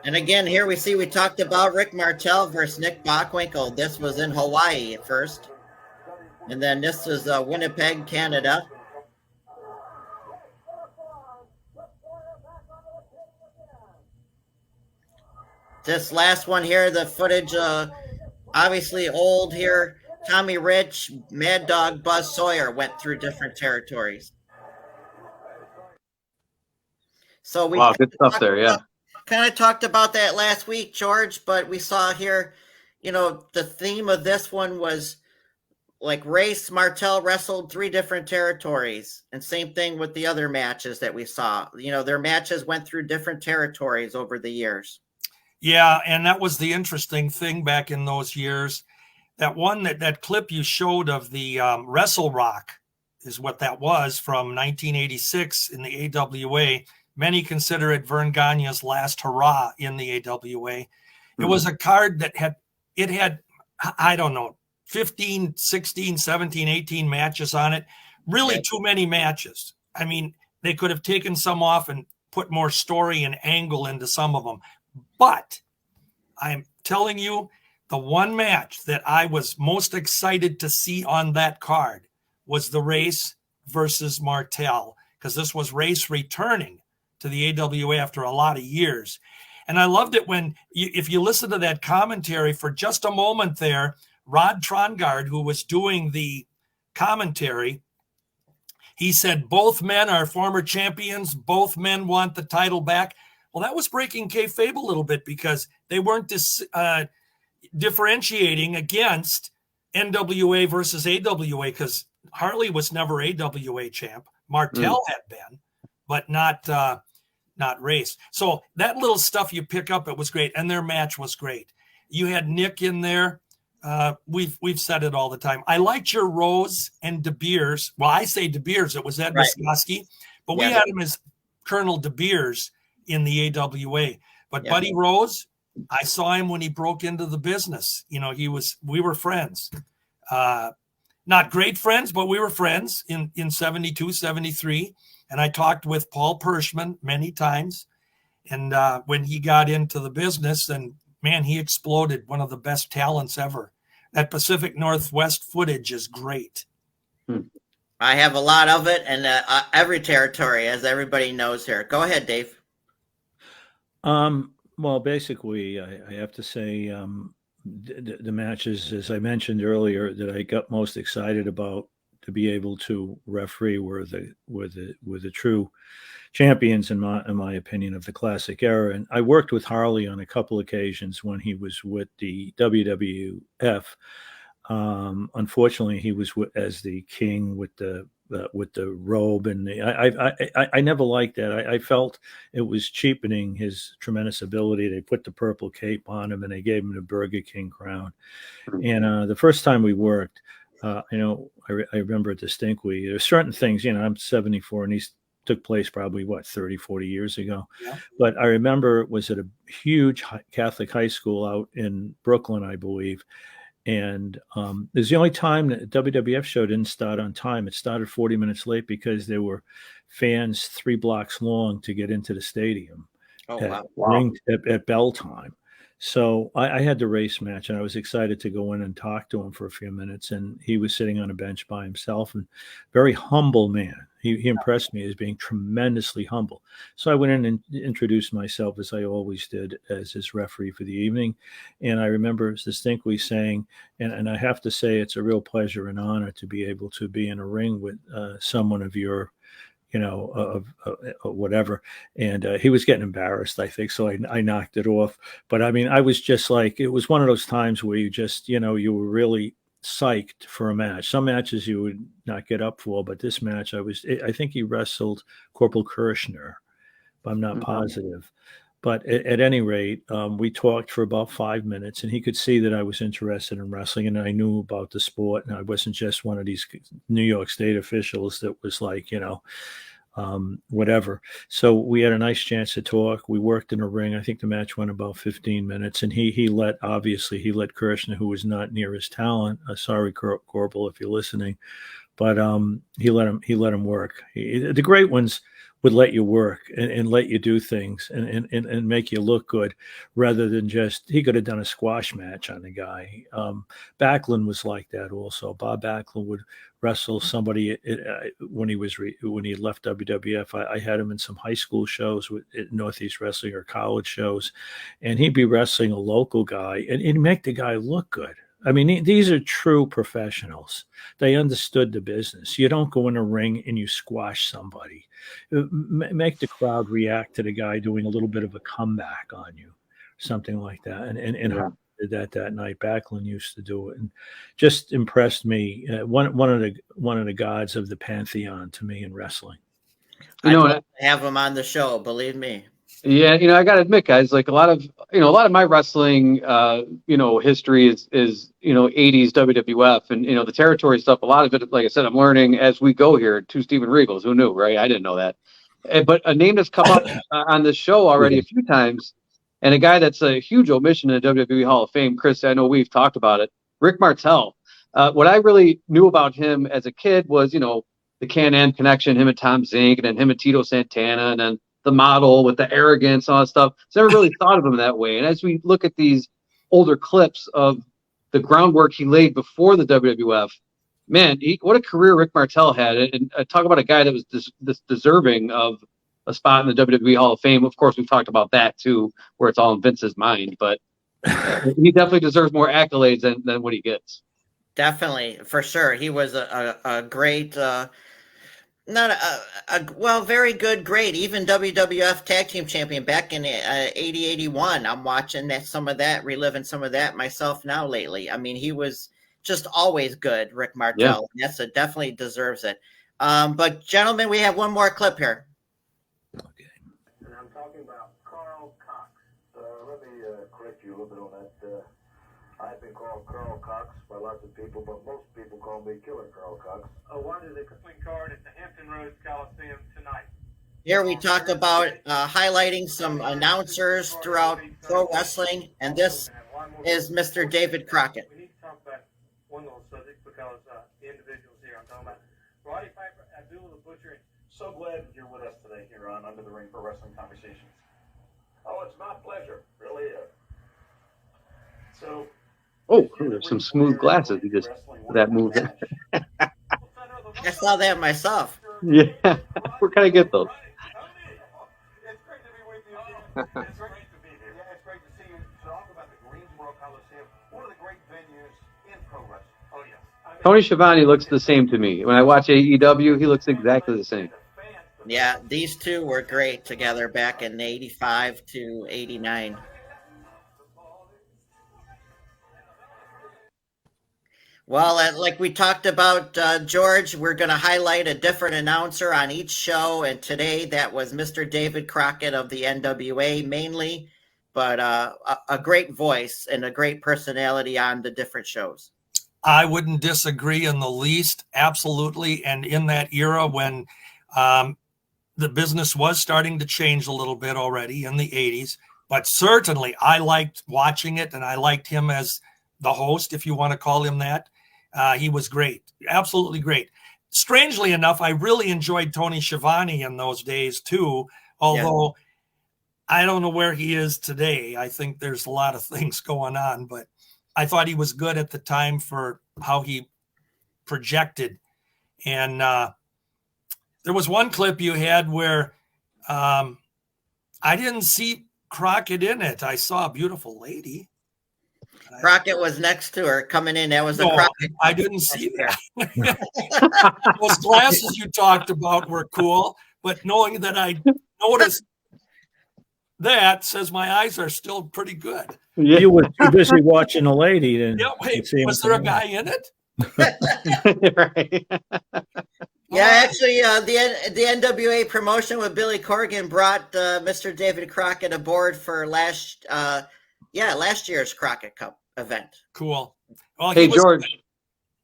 And again, here we see we talked about Rick Martel versus Nick Bockwinkel. This was in Hawaii at first. And then this was Winnipeg, Canada. This last one here, the footage, obviously old here. Tommy Rich, Mad Dog, Buzz Sawyer went through different territories. So we good stuff there, yeah. Kind of talked about that last week, George, but we saw here, the theme of this one was like Race Martel wrestled three different territories, and same thing with the other matches that we saw. Their matches went through different territories over the years. Yeah, and that was the interesting thing back in those years. That one, that clip you showed of the Wrestle Rock is what that was from 1986 in the AWA. Many consider it Vern Gagne's last hurrah in the AWA. It was a card that had, I don't know, 15, 16, 17, 18 matches on it. Really too many matches. I mean, they could have taken some off and put more story and angle into some of them. But I'm telling you, the one match that I was most excited to see on that card was the Race versus Martel, because this was Race returning to the AWA after a lot of years. And I loved it when, if you listen to that commentary for just a moment there, Rod Trongard, who was doing the commentary, he said, both men are former champions. Both men want the title back. Well, that was breaking kayfabe a little bit, because they weren't differentiating against NWA versus AWA, because Harley was never AWA champ. Martel had been, but not Race. So that little stuff you pick up, it was great. And their match was great. You had Nick in there. We've said it all the time. I liked your Rose and De Beers. Well, I say De Beers. It was Ed Muskowski, but we had him as Colonel De Beers in the AWA. But Buddy Rose, I saw him when he broke into the business. We were friends. Not great friends, but we were friends in 72, 73. And I talked with Paul Pershman many times. And when he got into the business, and man, he exploded. One of the best talents ever. That Pacific Northwest footage is great. I have a lot of it, and every territory, as everybody knows here. Go ahead, Dave. Well, basically, I have to say the matches, as I mentioned earlier, that I got most excited about to be able to referee were the true champions, in my opinion, of the classic era. And I worked with Harley on a couple occasions when he was with the WWF. Unfortunately, he was as the king with the robe, and I never liked that. I felt it was cheapening his tremendous ability. They put the purple cape on him, and they gave him the Burger King crown. And the first time we worked, I remember it distinctly. There's certain things, I'm 74, and took place probably 30, 40 years ago. Yeah. But I remember it was at a huge Catholic high school out in Brooklyn, I believe. And it was the only time that WWF show didn't start on time. It started 40 minutes late because there were fans 3 blocks long to get into the stadium at bell time. So I had the race match, and I was excited to go in and talk to him for a few minutes. And he was sitting on a bench by himself, and very humble man. He impressed me as being tremendously humble. So I went in and introduced myself, as I always did, as his referee for the evening. And I remember distinctly saying, and I have to say, it's a real pleasure and honor to be able to be in a ring with someone of your whatever. And he was getting embarrassed, I think. So I knocked it off. But I mean, I was just like, it was one of those times where you just, you were really psyched for a match. Some matches you would not get up for, but this match I think he wrestled Corporal Kirshner, but I'm not positive. But at any rate, we talked for about 5 minutes, and he could see that I was interested in wrestling, and I knew about the sport, and I wasn't just one of these New York State officials that was like, whatever. So we had a nice chance to talk. We worked in a ring. I think the match went about 15 minutes, and he let Kirshner, who was not near his talent. Sorry, Corporal, if you're listening, but he let him work. The great ones would let you work and let you do things and make you look good, rather than just, he could have done a squash match on the guy. Backlund was like that also. Bob Backlund would wrestle somebody when he had left WWF. I had him in some high school shows with Northeast Wrestling or college shows, and he'd be wrestling a local guy and he'd make the guy look good. I mean, these are true professionals. They understood the business. You don't go in a ring and you squash somebody. Make the crowd react to the guy doing a little bit of a comeback on you, something like that. And how did that night. Backlund used to do it, and just impressed me. One of the gods of the pantheon to me in wrestling. I have him on the show, believe me. Yeah, I got to admit, guys, like a lot of my wrestling, history is 80s WWF and, the territory stuff. A lot of it, like I said, I'm learning as we go here. 2 Steven Regals. Who knew, right? I didn't know that. But a name that's come up on this show already a few times, and a guy that's a huge omission in the WWE Hall of Fame, Chris, I know we've talked about it, Rick Martel. What I really knew about him as a kid was, the Can-Am connection, him and Tom Zink, and then him and Tito Santana, and then the model with the arrogance and all that stuff. So I never really thought of him that way. And as we look at these older clips of the groundwork he laid before the WWF, man, what a career Rick Martel had. And talk about a guy that was deserving of a spot in the WWE Hall of Fame. Of course, we've talked about that too, where it's all in Vince's mind, but he definitely deserves more accolades than what he gets. Definitely, for sure. He was a great, very good, great, even WWF Tag Team Champion back in 80-81. I'm watching some of that, reliving some of that myself now lately. I mean, he was just always good, Rick Martel. Yeah. Yes, it definitely deserves it. But gentlemen, we have one more clip here. Okay. And I'm talking about Carl Cox. Let me correct you a little bit on that. I've been called Carl Cox by lots of people, but most people call me Killer Carl Cox. Why did they wrestling card at the Hampton Roads Coliseum tonight? Here we talk about highlighting some announcers throughout pro wrestling, and this is Mr. David Crockett. We need to talk about one little subject because the individuals here I'm talking about. Roddy Piper, Abdul the Butcher. So glad you're with us today here on Under the Ring Pro Wrestling Conversations. Oh, it's my pleasure. Really is. So. Oh, there's some smooth glasses. You just that move. I saw that myself. Yeah, where can I get those? It's great to be with you. It's great to be here. Yeah, it's great to see you talk about the Greensboro Coliseum, one of the great venues in pro wrestling. Oh yes. Tony Schiavone looks the same to me. When I watch AEW, he looks exactly the same. Yeah, these two were great together back in 85 to 89. Well, like we talked about, George, we're going to highlight a different announcer on each show. And today that was Mr. David Crockett of the NWA mainly, but a great voice and a great personality on the different shows. I wouldn't disagree in the least. Absolutely. And in that era when the business was starting to change a little bit already in the 80s, but certainly I liked watching it, and I liked him as the host, if you want to call him that. He was great, absolutely great. Strangely enough, I really enjoyed Tony Schiavone in those days too, although I don't know where he is today. I think there's a lot of things going on, but I thought he was good at the time for how he projected. And there was one clip you had where I didn't see Crockett in it. I saw a beautiful lady. Crockett was next to her coming in. That was the Crockett. I didn't see that. Those glasses you talked about were cool, but knowing that I noticed that says my eyes are still pretty good. Yeah. You were too busy watching a lady. Then yeah, wait, was there a guy in it? Right. Yeah, actually, the NWA promotion with Billy Corgan brought Mr. David Crockett aboard for last year's Crockett Cup event. Cool. Well, hey, George,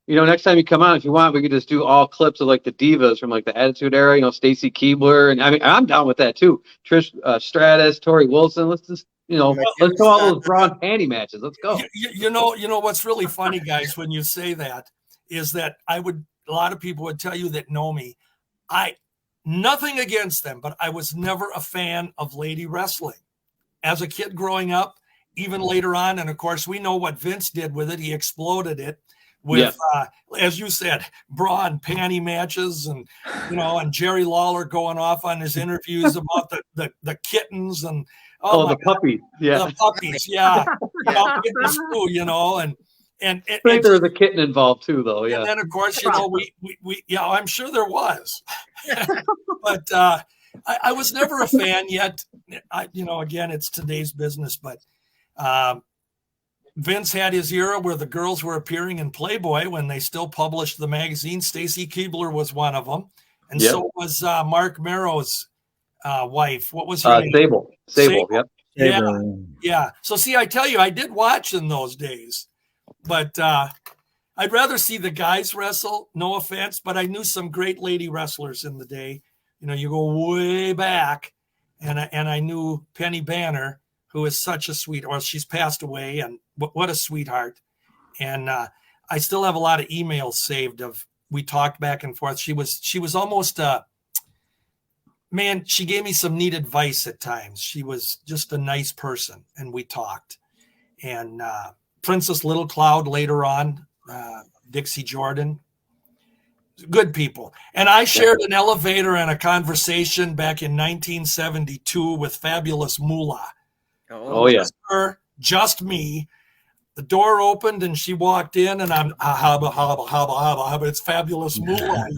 next time you come on, if you want, we could just do all clips of like the divas from like the Attitude Era, Stacy Keibler. And I mean, I'm down with that too. Trish Stratus, Tori Wilson. Let's just, let's go all those bra and panty matches. Let's go. You know what's really funny, guys, when you say that is that a lot of people would tell you that know me. Nothing against them, but I was never a fan of lady wrestling. As a kid growing up, even later on, and of course, we know what Vince did with it. He exploded it with, as you said, bra and panty matches, and and Jerry Lawler going off on his interviews about the kittens and the puppies, the puppies, it was cool, and I think there was a kitten involved too, though. Yeah, and then of course, we I'm sure there was, but I was never a fan yet. Again, it's today's business, but. Vince had his era where the girls were appearing in Playboy when they still published the magazine. Stacy Keibler was one of them. And so was Mark Merrow's wife. What was her name? Sable, yep. Yeah. So see, I tell you, I did watch in those days. But I'd rather see the guys wrestle, no offense, but I knew some great lady wrestlers in the day. You go way back, and I knew Penny Banner, who is such a she's passed away, and what a sweetheart. And I still have a lot of emails saved we talked back and forth. She was almost she gave me some neat advice at times. She was just a nice person, and we talked. And Princess Little Cloud later on, Dixie Jordan, good people. And I shared an elevator and a conversation back in 1972 with Fabulous Moolah. Oh yeah. Just me. The door opened and she walked in, and I'm haba. It's Fabulous Moolah.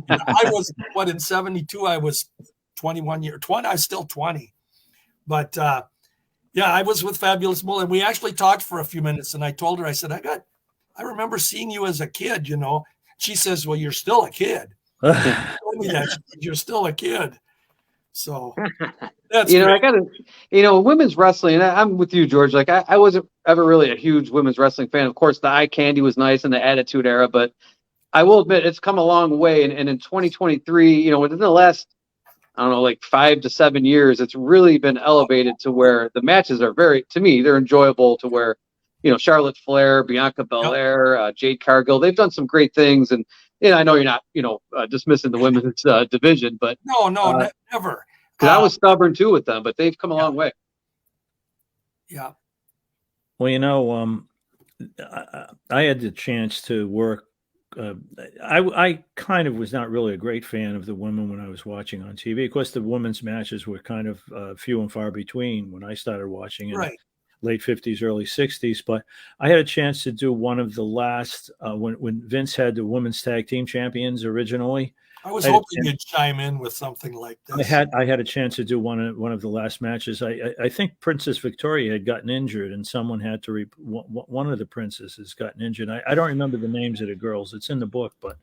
I was in 72. I was 21 years. 20. I was still 20. But I was with Fabulous Moolah, and we actually talked for a few minutes. And I told her, I said, I remember seeing you as a kid. She says, "Well, you're still a kid." She told me that. You're still a kid. So that's I gotta, women's wrestling. I'm with you, George. Like I wasn't ever really a huge women's wrestling fan. Of course, the eye candy was nice in the Attitude Era, but I will admit it's come a long way. And in 2023, within the last, I don't know, like 5 to 7 years, it's really been elevated to where the matches are to me, they're enjoyable. To where, Charlotte Flair, Bianca Belair, Jade Cargill, they've done some great things. And I know you're not, dismissing the women's division, but no, never. Because I was stubborn too with them, but they've come a long way. Yeah. Well, I had the chance to work. I kind of was not really a great fan of the women when I was watching on TV. Of course, the women's matches were kind of few and far between when I started watching in late 50s, early 60s. But I had a chance to do one of the last when Vince had the women's tag team champions originally. I was hoping you'd chime in with something like this. I had a chance to do one of the last matches. I think Princess Victoria had gotten injured, and someone had to one of the princesses gotten injured. I don't remember the names of the girls. It's in the book, but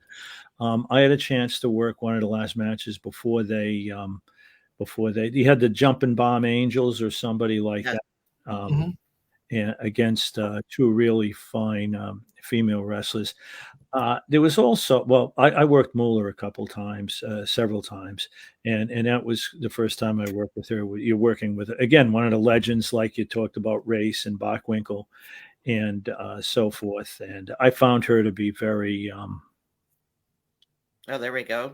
I had a chance to work one of the last matches before they had the Jumping Bomb Angels or somebody like that. And against two really fine female wrestlers. There was also, well, I worked Moolah a couple times, several times, and that was the first time I worked with her. You're working with, again, one of the legends, like you talked about, Race and Bockwinkel and so forth. And I found her to be very. Oh, there we go.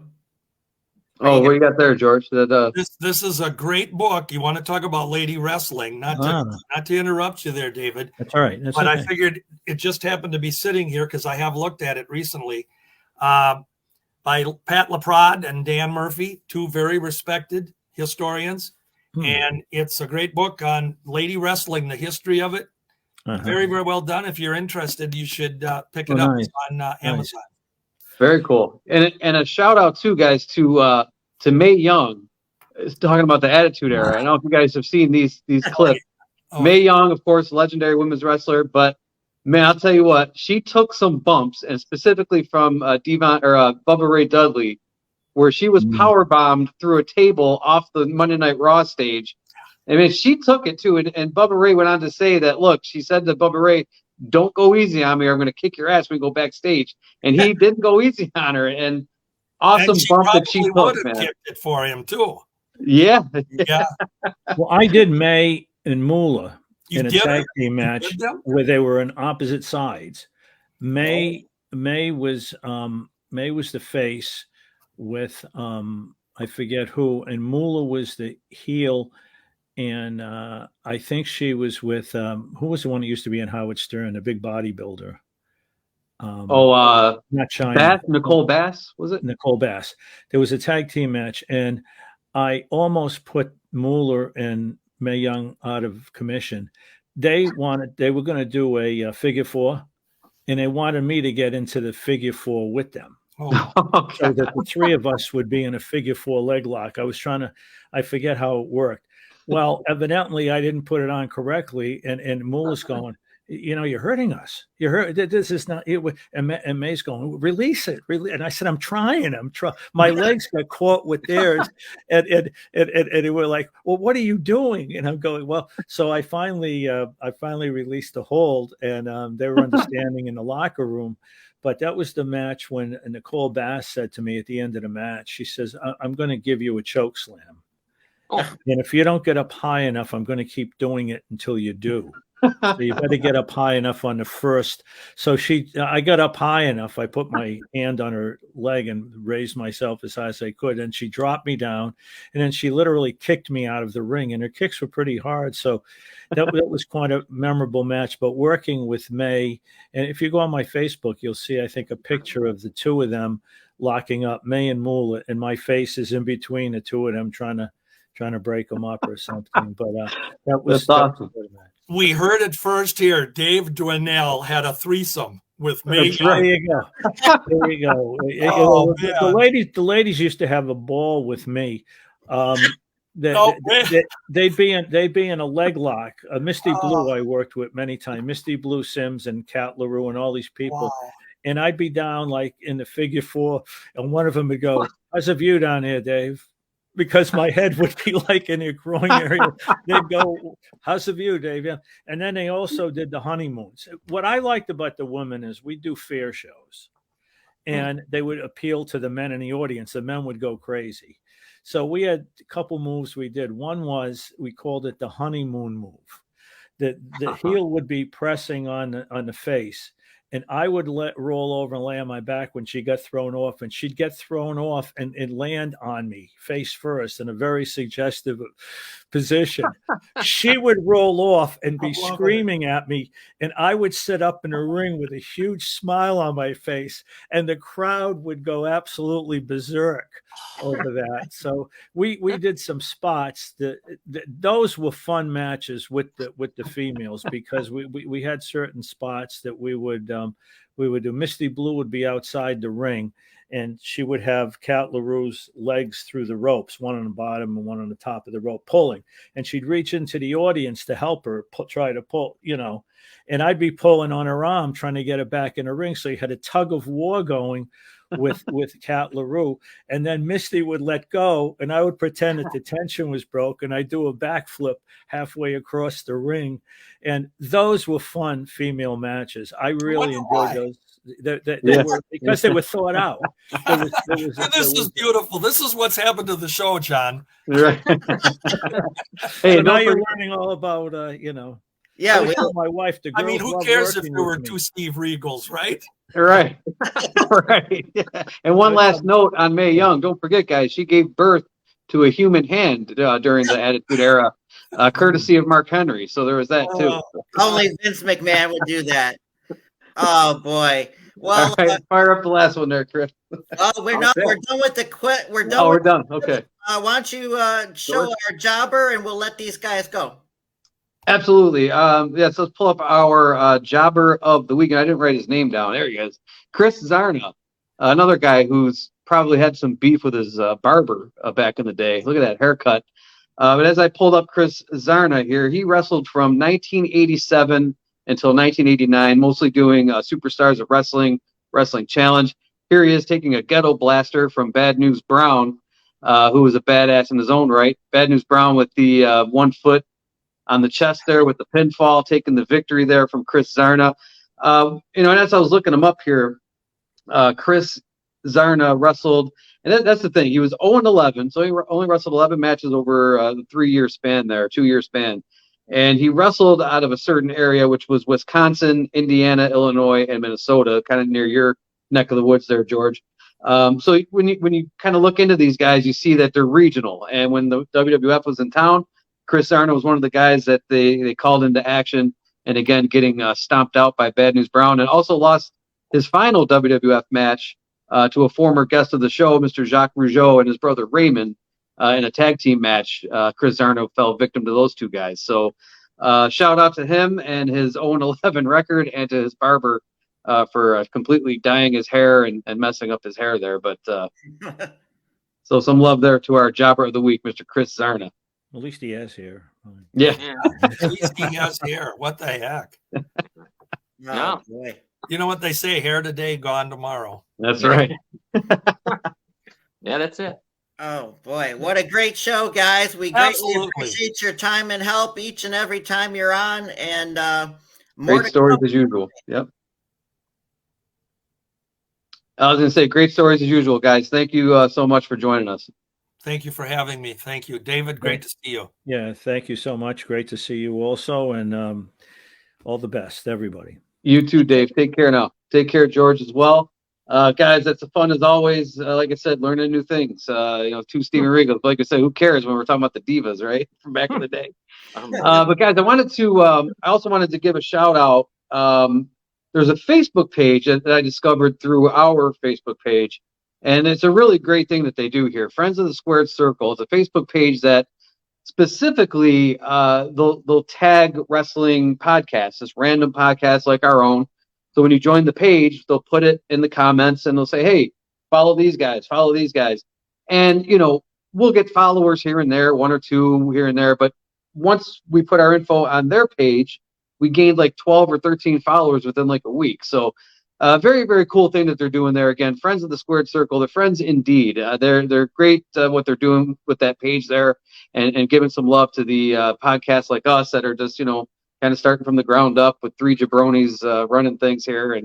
Oh, what you got there, George? This is a great book. You want to talk about lady wrestling? Not to interrupt you there, David. That's all right. But okay. I figured it just happened to be sitting here because I have looked at it recently. By Pat LaPrade and Dan Murphy, two very respected historians, and it's a great book on lady wrestling, the history of it. Very, very well done. If you're interested, you should pick it up on Amazon. Very cool. And a shout out too, guys, to Mae Young. Talking about the Attitude Era. I don't know if you guys have seen these clips. Mae Young, of course, legendary women's wrestler, but man, I'll tell you what, she took some bumps, and specifically from Bubba Ray Dudley, where she was power bombed through a table off the Monday Night Raw stage. I mean, she took it too, and Bubba Ray went on to say that, look, she said to Bubba Ray, don't go easy on me or I'm going to kick your ass when we go backstage. And he didn't go easy on her. And awesome bump that she took, man. Kicked it for him too. Yeah. Well, I did May and Moolah in a tag team match where they were on opposite sides. May was the face with I forget who, and Moolah was the heel. And I think she was with who was the one that used to be in Howard Stern, the big bodybuilder? Not China. Nicole Bass, was it? Nicole Bass. There was a tag team match, and I almost put Moolah and Mae Young out of commission. They were going to do a figure four, and they wanted me to get into the figure four with them. So that the three of us would be in a figure four leg lock. I forget how it worked. Well, evidently I didn't put it on correctly, and Moolah's going, you're hurting us. This is not it. And May's going, release it. And I said, I'm trying. My legs got caught with theirs, and they were like, well, what are you doing? And I'm going, well. So I finally released the hold, and they were understanding in the locker room. But that was the match when Nicole Bass said to me at the end of the match, she says, I'm going to give you a choke slam. And if you don't get up high enough, I'm going to keep doing it until you do. So you better get up high enough on the first. So I got up high enough. I put my hand on her leg and raised myself as high as I could. And she dropped me down. And then she literally kicked me out of the ring. And her kicks were pretty hard. So that was quite a memorable match. But working with May, and if you go on my Facebook, you'll see, I think, a picture of the two of them locking up, May and Moolah. And my face is in between the two of them trying to break them up or something. But that was awesome. We heard it first here. Dave Dwinell had a threesome with me. There you go. The ladies used to have a ball with me. They'd be in a leg lock. Misty Blue I worked with many times. Misty Blue Sims and Kat LaRue and all these people. Wow. And I'd be down like in the figure four, and one of them would go, "How's the view down here, Dave?" Because my head would be like in your groin area. They'd go, "How's the view, Dave?" Yeah. And then they also did the honeymoons. What I liked about the women is we do fair shows, and they would appeal to the men in the audience. The men would go crazy. So we had a couple moves we did. One was, we called it the honeymoon move. The heel would be pressing on the face, and I would roll over and lay on my back when she got thrown off, and she'd get thrown off and land on me face first in a very suggestive position. She would roll off and be screaming at me, and I would sit up in the ring with a huge smile on my face, and the crowd would go absolutely berserk over that. So we did some spots those were fun matches with the females, because we had certain spots that we would do. Misty Blue would be outside the ring, and she would have Kat LaRue's legs through the ropes, one on the bottom and one on the top of the rope, pulling. And she'd reach into the audience to help her try to pull, and I'd be pulling on her arm, trying to get her back in the ring. So you had a tug of war going with Cat LaRue. And then Misty would let go, and I would pretend that the tension was broken. I'd do a backflip halfway across the ring. And those were fun female matches. I really enjoyed those. They were, because they were thought out. This is beautiful. This is what's happened to the show, John. Right. Hey, so now you're learning all about, Yeah, my wife. I mean, who cares if there were two Steve Regals, right? Right. Right. Yeah. And one last note on Mae Young. Don't forget, guys, she gave birth to a human hand during the Attitude Era, courtesy of Mark Henry. So there was that, too. Only Vince McMahon would do that. Oh, boy. Well, fire up the last one there, Chris. We're done with the quit. We're done. Oh, we're done. Okay. Why don't you show our jobber, and we'll let these guys go. Absolutely. Yes, let's pull up our jobber of the week. I didn't write his name down. There he is. Chris Zarna, another guy who's probably had some beef with his barber back in the day. Look at that haircut. But as I pulled up Chris Zarna here, he wrestled from 1987 until 1989, mostly doing Superstars of Wrestling, Wrestling Challenge. Here he is taking a ghetto blaster from Bad News Brown, who was a badass in his own right. Bad News Brown with the 1 foot on the chest there with the pinfall, taking the victory there from Chris Zarna. And as I was looking him up here, Chris Zarna wrestled, and that's the thing. He was 0-11, so he only wrestled 11 matches over the 2-year span. And he wrestled out of a certain area, which was Wisconsin, Indiana, Illinois, and Minnesota, kind of near your neck of the woods there, George. So when you kind of look into these guys, you see that they're regional. And when the WWF was in town, Chris Zarna was one of the guys that they called into action, and again, getting stomped out by Bad News Brown, and also lost his final WWF match to a former guest of the show, Mr. Jacques Rougeau, and his brother Raymond in a tag team match. Chris Zarna fell victim to those two guys. So shout out to him and his 0-11 record, and to his barber for completely dyeing his hair and messing up his hair there. But so some love there to our jobber of the week, Mr. Chris Zarna. At least he has hair. Yeah. At least he has hair. What the heck? No. Boy. You know what they say, hair today, gone tomorrow. That's right. Yeah, that's it. Oh, boy. What a great show, guys. We greatly appreciate your time and help each and every time you're on. And great stories as usual. Yep. I was going to say, great stories as usual, guys. Thank you so much for joining us. Thank you for having me. Thank you, David. Great to see you. Yeah, thank you so much. Great to see you also, and all the best, everybody. You too, Dave. Take care now. Take care, George, as well. Guys, that's fun as always. Like I said, learning new things. Two Steven Regals. Like I said, who cares when we're talking about the divas, right? From back in the day. But guys, I also wanted to give a shout out. There's a Facebook page that I discovered through our Facebook page. And it's a really great thing that they do here. Friends of the Squared Circle. It's a Facebook page that specifically they'll tag wrestling podcasts, just random podcasts like our own. So when you join the page, they'll put it in the comments and they'll say, hey, follow these guys. And, we'll get followers here and there, 1 or 2 here and there. But once we put our info on their page, we gained like 12 or 13 followers within like a week. So very, very cool thing that they're doing there. Again, Friends of the Squared Circle. They're friends indeed. They're great what they're doing with that page there, and giving some love to the podcasts like us that are just, kind of starting from the ground up with 3 jabronis running things here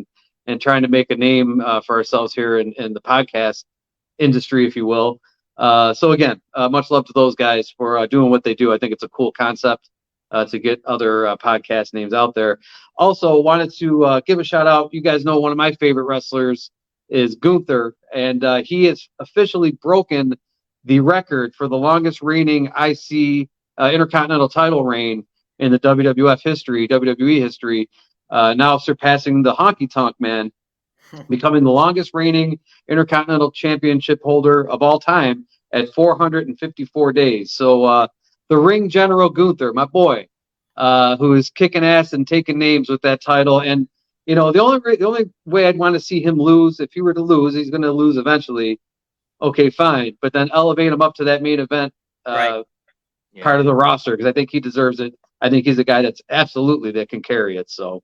and trying to make a name for ourselves here in the podcast industry, if you will. So again, much love to those guys for doing what they do. I think it's a cool concept to get other podcast names out there. Also wanted to give a shout out. You guys know one of my favorite wrestlers is Gunther, and he has officially broken the record for the longest reigning IC Intercontinental title reign in the WWF history, WWE history, now surpassing the Honky Tonk Man, becoming the longest reigning Intercontinental Championship holder of all time at 454 days. So the Ring General Gunther, my boy, who is kicking ass and taking names with that title. And, the only way I'd want to see him lose, if he were to lose, he's going to lose eventually. Okay, fine. But then elevate him up to that main event part of the roster, because I think he deserves it. I think he's a guy that can carry it. So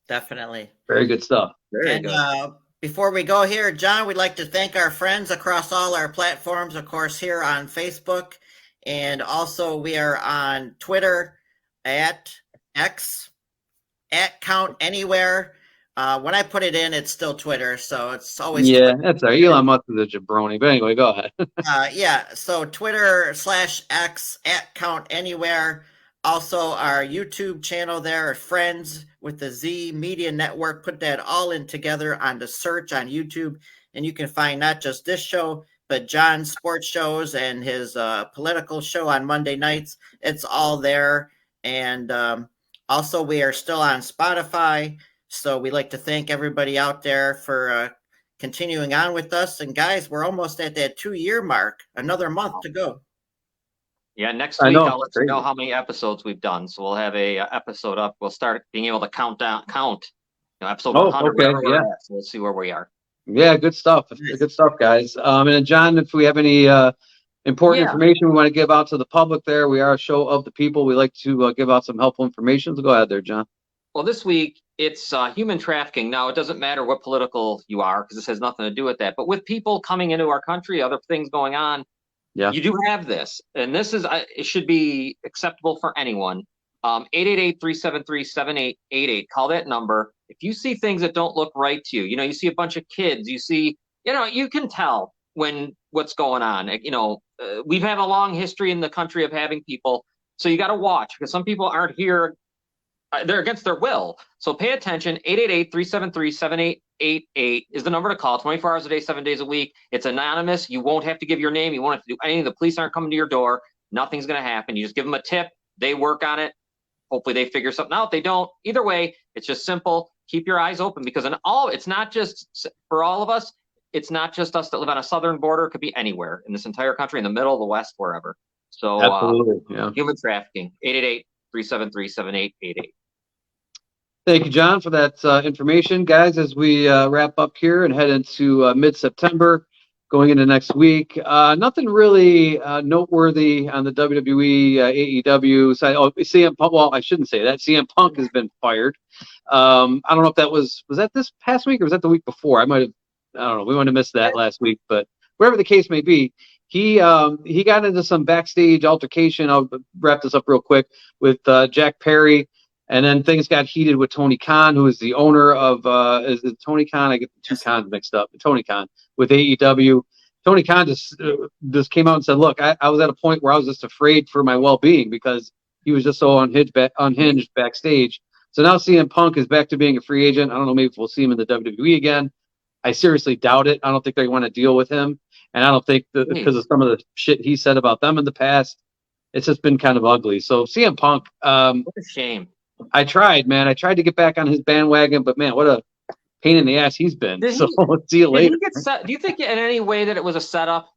definitely very good stuff. Very good. Before we go here, John, we'd like to thank our friends across all our platforms, of course, here on Facebook. And also we are on Twitter at X, at Count Anywhere. When I put it in, it's still Twitter, so it's always Yeah, Twitter. that's all right. Elon Musk is a jabroni. But anyway, go ahead. Yeah, so Twitter/X at Count Anywhere. Also, our YouTube channel there, Friends with the Z Media Network. Put that all in together on the search on YouTube, and you can find not just this show, but John's sports shows and his political show on Monday nights. It's all there. And also, we are still on Spotify. So we'd like to thank everybody out there for continuing on with us. And guys, we're almost at that 2-year mark. Another month to go. Yeah, next I week know, I'll let you crazy. know how many episodes we've done. So we'll have a episode up. We'll start being able to count, episode 100. Okay, wherever we're yeah. at. So we'll see where we are. Yeah, good stuff. Good stuff, guys. And then John, if we have any important Yeah. information we want to give out to the public there, we are a show of the people. We like to give out some helpful information. So go ahead there, John. Well, this week it's human trafficking. Now, it doesn't matter what political you are because this has nothing to do with that. But with people coming into our country, other things going on, Yeah. you do have this. And this is, it should be acceptable for anyone. 888-373-7888. Call that number. If you see things that don't look right to you, you see a bunch of kids, you see, you can tell when what's going on. We've had a long history in the country of having people. So you got to watch because some people aren't here. They're against their will. So pay attention. 888-373-7888 is the number to call 24 hours a day, 7 days a week. It's anonymous. You won't have to give your name. You won't have to do anything. The police aren't coming to your door. Nothing's going to happen. You just give them a tip. They work on it. Hopefully they figure something out. They don't. Either way, it's just simple. Keep your eyes open because it's not just for all of us. It's not just us that live on a southern border. It could be anywhere in this entire country, in the middle, the west, wherever. So Absolutely. Yeah. Human trafficking, 888-373-7888. Thank you, John, for that information. Guys, as we wrap up here and head into mid-September, going into next week, nothing really noteworthy on the WWE, AEW side. Oh, CM Punk, well, I shouldn't say that. CM Punk has been fired. I don't know if that was that this past week or was that the week before? I don't know. We might have missed that last week, but whatever the case may be, he got into some backstage altercation. I'll wrap this up real quick with Jack Perry. And then things got heated with Tony Khan, who is the owner of, is it Tony Khan? I get the two Khans mixed up. Tony Khan with AEW. Tony Khan just came out and said, look, I was at a point where I was just afraid for my well-being because he was just so unhinged backstage. So now CM Punk is back to being a free agent. I don't know, maybe we'll see him in the WWE again. I seriously doubt it. I don't think they want to deal with him. And I don't think because of some of the shit he said about them in the past, it's just been kind of ugly. So CM Punk. What a shame. I tried, man. I tried to get back on his bandwagon, but man, what a pain in the ass he's been. See you later. Do you think in any way that it was a setup?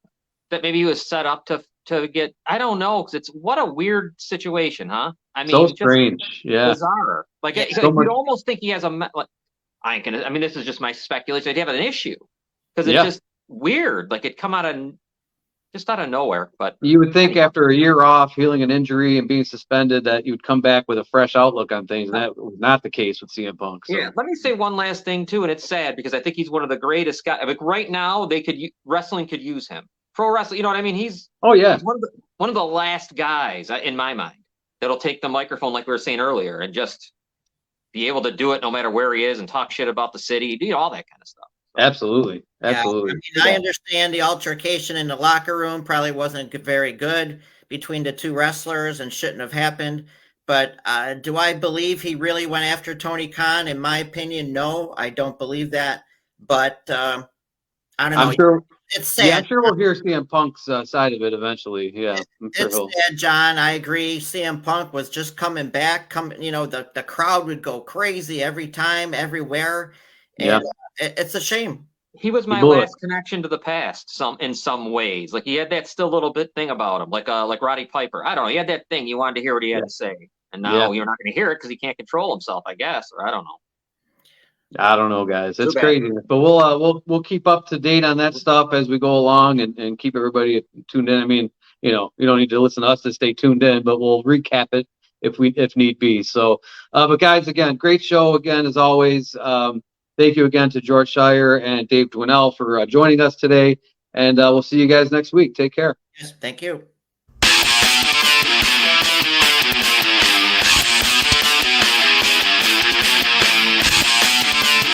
That maybe he was set up to get? I don't know, because what a weird situation, huh? I mean, so strange, yeah, bizarre. Like you'd almost think he has this is just my speculation. He'd have an issue because it's just weird. Like it come out of nowhere. But you would think after a year off, healing an injury and being suspended, that you would come back with a fresh outlook on things. And that was not the case with CM Punk. So. Yeah, let me say one last thing too, and it's sad because I think he's one of the greatest guys. Like right now, wrestling could use him. Pro wrestling, you know what I mean? He's one of the last guys in my mind that'll take the microphone, like we were saying earlier, and just be able to do it no matter where he is and talk shit about the city, all that kind of stuff. Absolutely. Yeah, I understand the altercation in the locker room probably wasn't very good between the two wrestlers and shouldn't have happened. But do I believe he really went after Tony Khan? In my opinion, no, I don't believe that. But I don't know. I'm sure, it's sad. Yeah, I'm sure we'll hear CM Punk's side of it eventually. Yeah, it's sad, John. I agree. CM Punk was just coming back. The crowd would go crazy every time, everywhere. And, it's a shame. He was my last connection to the past, in some ways. Like he had that still little bit thing about him, like Roddy Piper. I don't know. He had that thing. You wanted to hear what he had to say, and now you're not going to hear it because he can't control himself, I guess, or I don't know. I don't know, guys. It's crazy, but we'll keep up to date on that stuff as we go along and keep everybody tuned in. I mean, you don't need to listen to us to stay tuned in, but we'll recap it if need be. So, but guys, again, great show again as always. Thank you again to George Schire and Dave Dwinell for joining us today. And we'll see you guys next week. Take care. Yes, thank you.